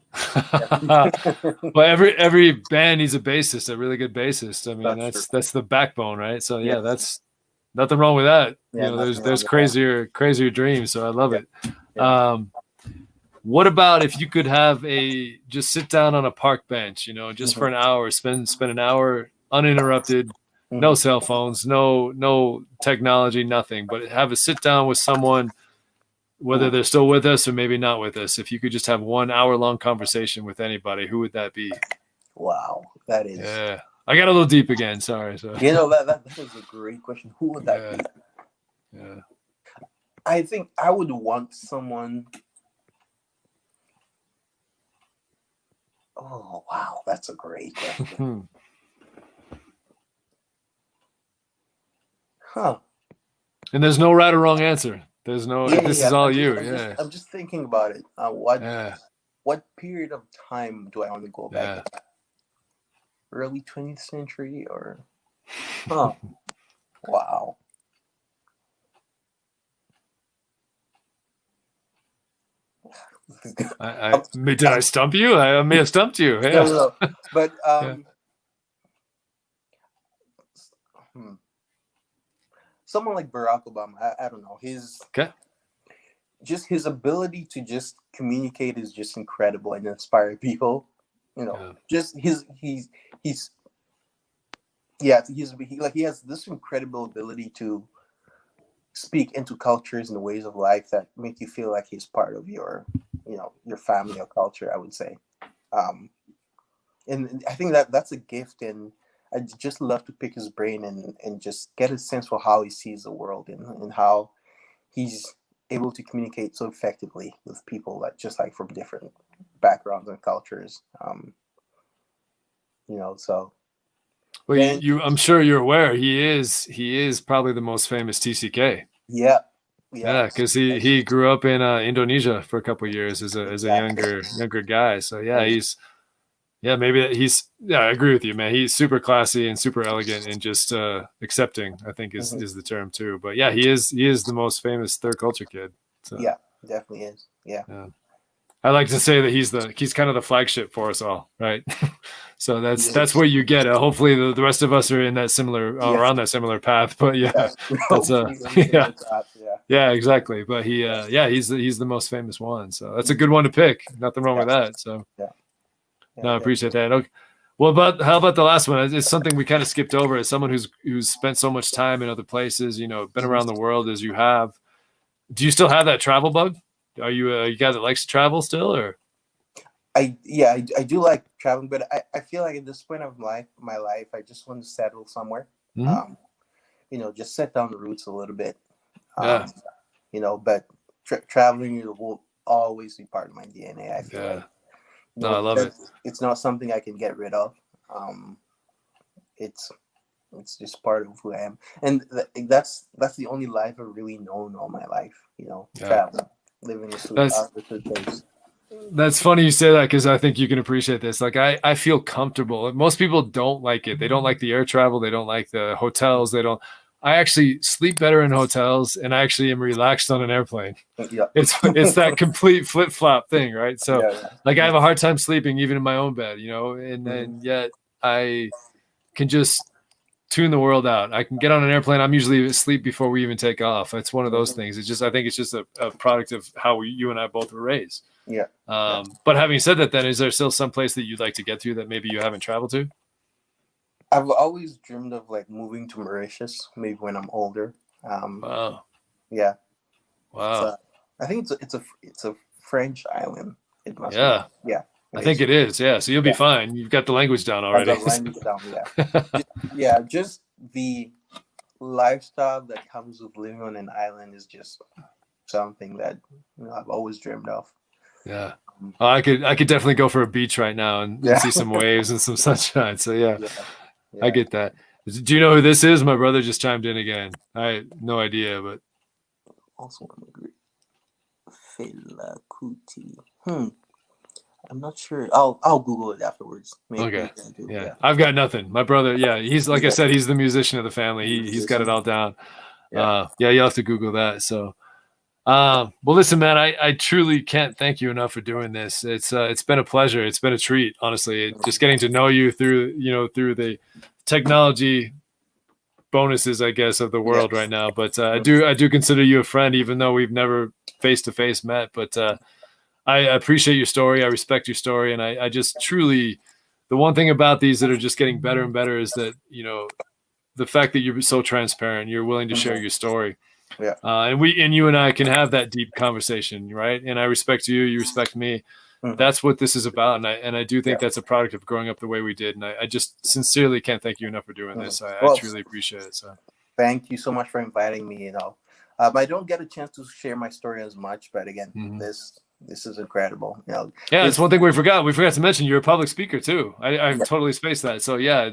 Well, every band needs a bassist, a really good bassist. I mean, that's the backbone, right? So yeah, that's nothing wrong with that. Yeah, there's crazier dreams. So I love it. Yeah. What about if you could have just sit down on a park bench, just for an hour, spend an hour uninterrupted, no cell phones, no technology, nothing, but have a sit down with someone, whether they're still with us or maybe not with us. If you could just have 1 hour long conversation with anybody, who would that be? Wow, that is. Yeah, I got a little deep again. Sorry. So that is a great question. Who would that be? Yeah, I think I would want someone. Oh wow, that's a great question. Huh. And there's no right or wrong answer. There's no. This is all you. I'm just thinking about it. What period of time do I want to go back? Early 20th century or? Huh. Wow. Did I stump you? I may have stumped you. Yeah. No. But someone like Barack Obama, I don't know, his ability to just communicate is just incredible and inspire people. Just he has this incredible ability to speak into cultures and ways of life that make you feel like he's part of your family or culture, I would say. And I think that's a gift, and I just love to pick his brain and just get a sense for how he sees the world and how he's able to communicate so effectively with people that just like from different backgrounds and cultures. So. Well, I'm sure you're aware he is probably the most famous TCK. Yeah. Yeah, because he grew up in Indonesia for a couple of years as a younger guy. So yeah, I agree with you, man. He's super classy and super elegant and just accepting, I think is the term too. But yeah, he is the most famous third culture kid. So. Yeah, definitely is. Yeah. I like to say that he's kind of the flagship for us all, right? So that's where you get it. Hopefully the rest of us are in that similar around that similar path. But yeah, exactly. But he's the most famous one. So that's a good one to pick. Nothing wrong with that. So no, I appreciate that. Okay. Well, how about the last one? It's something we kind of skipped over. As someone who's spent so much time in other places, been around the world as you have. Do you still have that travel bug? Are you a guy that likes to travel still, or? I do like traveling, but I feel like at this point of my life, I just want to settle somewhere. Just set down the roots a little bit. But traveling will always be part of my DNA. I feel like. No, I love it. It's not something I can get rid of. It's just part of who I am, and that's the only life I've really known all my life. Traveling, living in a place. That's funny you say that because I think you can appreciate this. Like I feel comfortable. Most people don't like it. They don't like the air travel. They don't like the hotels. They don't. I actually sleep better in hotels, and I actually am relaxed on an airplane. Yeah. It's that complete flip flop thing, right? So, Yeah, yeah. like I have a hard time sleeping even in my own bed, and Mhm. then yet I can just tune the world out. I can get on an airplane. I'm usually asleep before we even take off. It's one of those things. It's just I think it's just a product of how you and I both were raised. Yeah. But having said that, then is there still some place that you'd like to get to that maybe you haven't traveled to? I've always dreamed of like moving to Mauritius, maybe when I'm older. Wow. Yeah. Wow. I think it's a French island. It must Yeah. be. Yeah. I think it is. Yeah. So you'll be fine. You've got the language down already. I've got language down. Yeah. Just the lifestyle that comes with living on an island is just something that I've always dreamed of. Yeah. I could definitely go for a beach right now and see some waves and some sunshine. So yeah, I get that. Do you know who this is? My brother just chimed in again. I had no idea, but also agree. Fela Kuti. I'm not sure. I'll Google it afterwards. Maybe okay. Yeah. I've got nothing. My brother, he's like I said, he's the musician of the family. He's got it all down. You'll have to Google that. So well, listen, man, I truly can't thank you enough for doing this. It's been a pleasure. It's been a treat, honestly. Just getting to know you through the technology bonuses, I guess, of the world right now. But I do consider you a friend, even though we've never face to face met. But I appreciate your story. I respect your story, and I just truly, the one thing about these that are just getting better and better is that the fact that you're so transparent, you're willing to share your story. Yeah. And you and I can have that deep conversation, right? And I respect you, you respect me. That's what this is about, and I do think that's a product of growing up the way we did. And I just sincerely can't thank you enough for doing this. I truly appreciate it. So thank you so much for inviting me. I don't get a chance to share my story as much, but again, this is incredible. Yeah, it's one thing we forgot. We forgot to mention you're a public speaker too. I totally spaced that. So yeah,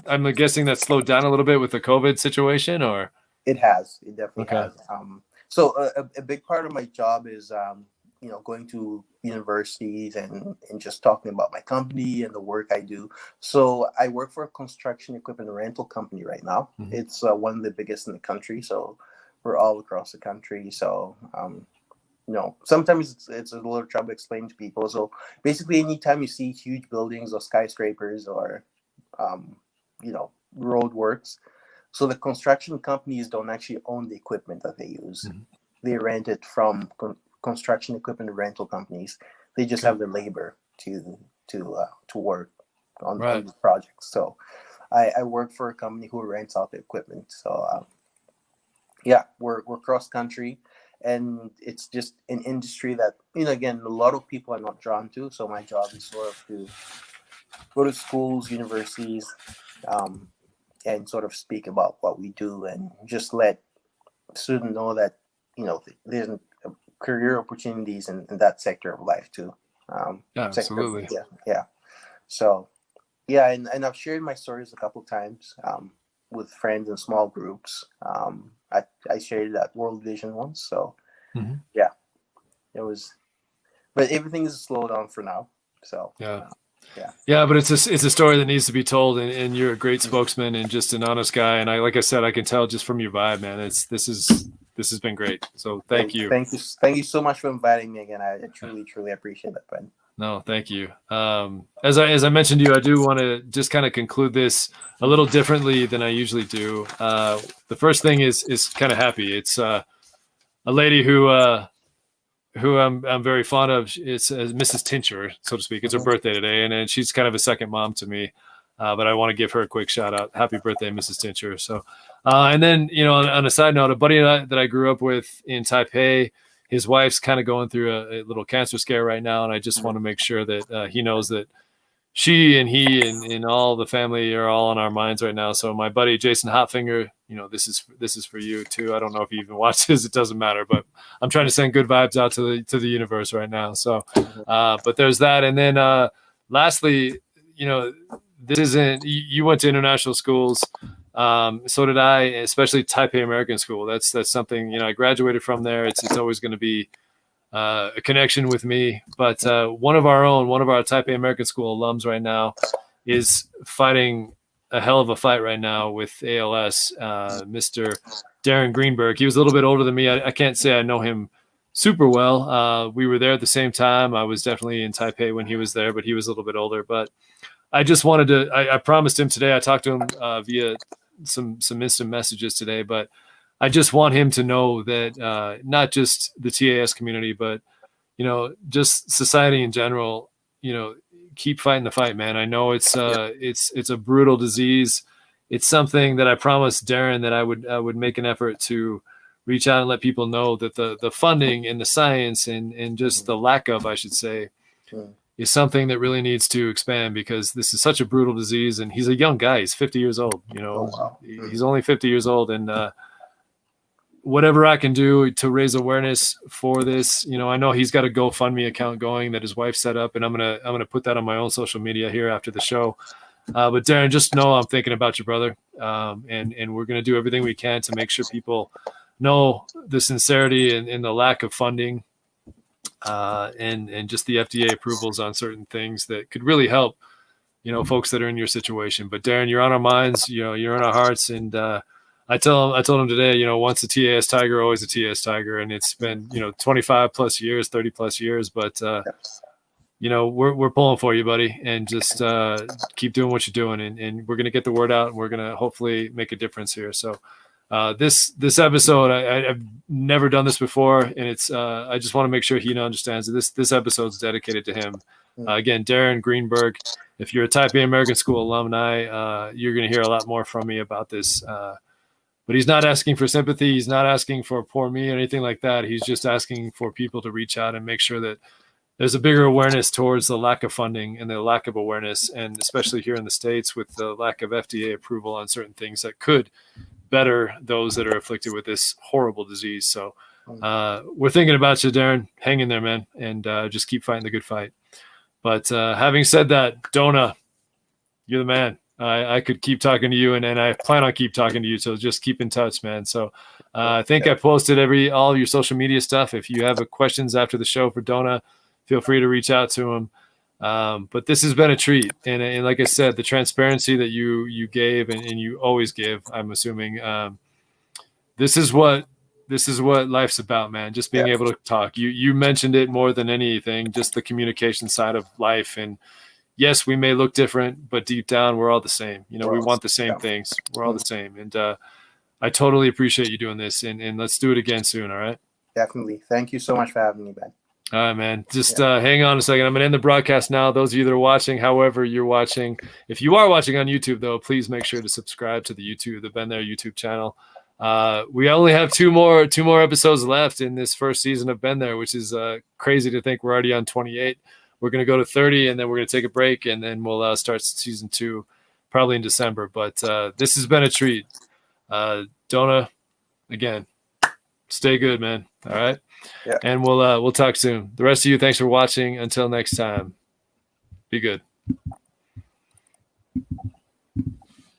I'm guessing that slowed down a little bit with the COVID situation, or. It has. It definitely has. So a big part of my job is, going to universities and just talking about my company and the work I do. So I work for a construction equipment rental company right now. It's one of the biggest in the country. So we're all across the country. So, sometimes it's a little trouble explaining to people. So basically, anytime you see huge buildings or skyscrapers or, road works, so the construction companies don't actually own the equipment that they use. They rent it from construction equipment rental companies. They just have the labor to work on the projects. So I work for a company who rents out the equipment. So we're cross country, and it's just an industry that again, a lot of people are not drawn to. So my job is sort of to go to schools, universities, and sort of speak about what we do and just let students know that, there's career opportunities in that sector of life too. Absolutely. Yeah. So, and I've shared my stories a couple of times with friends in small groups. I shared that World Vision once. So, it was, but everything is slowed down for now. So, Yeah, but it's a story that needs to be told, and you're a great spokesman and just an honest guy. And like I said, I can tell just from your vibe, man. This has been great. So thank you. Thank you so much for inviting me again. I truly appreciate that, Ben. No, thank you. As I mentioned to you, I do want to just kind of conclude this a little differently than I usually do. The first thing is kind of happy. It's a lady who I'm very fond of. It's Mrs. Tincher, so to speak. It's her birthday today, and she's kind of a second mom to me. But I want to give her a quick shout out. Happy birthday, Mrs. Tincher. So, and then, on a side note, a buddy that I grew up with in Taipei, his wife's kind of going through a little cancer scare right now. And I just want to make sure that he knows that she and he and all the family are all on our minds right now. So my buddy, Jason Hotfinger, this is for you too. I don't know if you even watch this. It doesn't matter, but I'm trying to send good vibes out to the universe right now. So, but there's that. And then, lastly, this isn't, you went to international schools. So did I, especially Taipei American School. That's something, I graduated from there. It's always going to be a connection with me. But one of our Taipei American School alums right now is fighting a hell of a fight right now with ALS, Mr. Darren Greenberg. He was a little bit older than me. I can't say I know him super well. We were there at the same time. I was definitely in Taipei when he was there, but he was a little bit older. But I just wanted to, I promised him today, I talked to him via some instant messages today, but I just want him to know that not just the TAS community, but, just society in general, keep fighting the fight, man. I know it's a brutal disease. It's something that I promised Darren that I would make an effort to reach out and let people know that the funding and the science and just the lack of, I should say, is something that really needs to expand, because this is such a brutal disease. And he's a young guy. He's 50 years old, Oh, wow. He's only 50 years old. And whatever I can do to raise awareness for this, I know he's got a GoFundMe account going that his wife set up, and I'm gonna put that on my own social media here after the show. But Darren, just know I'm thinking about you, brother, and we're gonna do everything we can to make sure people know the sincerity and the lack of funding, and just the FDA approvals on certain things that could really help, folks that are in your situation. But Darren, you're on our minds, you're in our hearts, and I told him today, once a TAS Tiger, always a TAS Tiger. And it's been, 25 plus years, 30 plus years, but, we're pulling for you, buddy, and just keep doing what you're doing. And we're going to get the word out, and we're going to hopefully make a difference here. So this episode, I've never done this before. And it's, I just want to make sure he understands that this episode's dedicated to him. Again, Darren Greenberg, if you're a Taipei American School alumni, you're going to hear a lot more from me about this. But he's not asking for sympathy. He's not asking for poor me or anything like that. He's just asking for people to reach out and make sure that there's a bigger awareness towards the lack of funding and the lack of awareness, and especially here in the States with the lack of FDA approval on certain things that could better those that are afflicted with this horrible disease. So we're thinking about you, Darren. Hang in there, man, and just keep fighting the good fight. But having said that, Dona, you're the man. I could keep talking to you, and I plan on keep talking to you. So just keep in touch, man. So I think I posted all of your social media stuff. If you have questions after the show for Dona, feel free to reach out to him. But this has been a treat. And like I said, the transparency that you gave and you always give, I'm assuming, this is what life's about, man. Just being able to talk. You mentioned it more than anything, just the communication side of life. And yes, we may look different, but deep down, we're all the same. We want the same things. We're all the same. And I totally appreciate you doing this. And let's do it again soon, all right? Definitely. Thank you so much for having me, Ben. All right, man. Just hang on a second. I'm going to end the broadcast now. Those of you that are watching, however you're watching, if you are watching on YouTube, though, please make sure to subscribe to the BenThere YouTube channel. We only have two more episodes left in this first season of BenThere, which is crazy to think we're already on 28. We're going to go to 30, and then we're going to take a break, and then we'll start season 2 probably in December. But this has been a treat. Dona, again, stay good, man. All right? Yeah. And we'll talk soon. The rest of you, thanks for watching. Until next time, be good.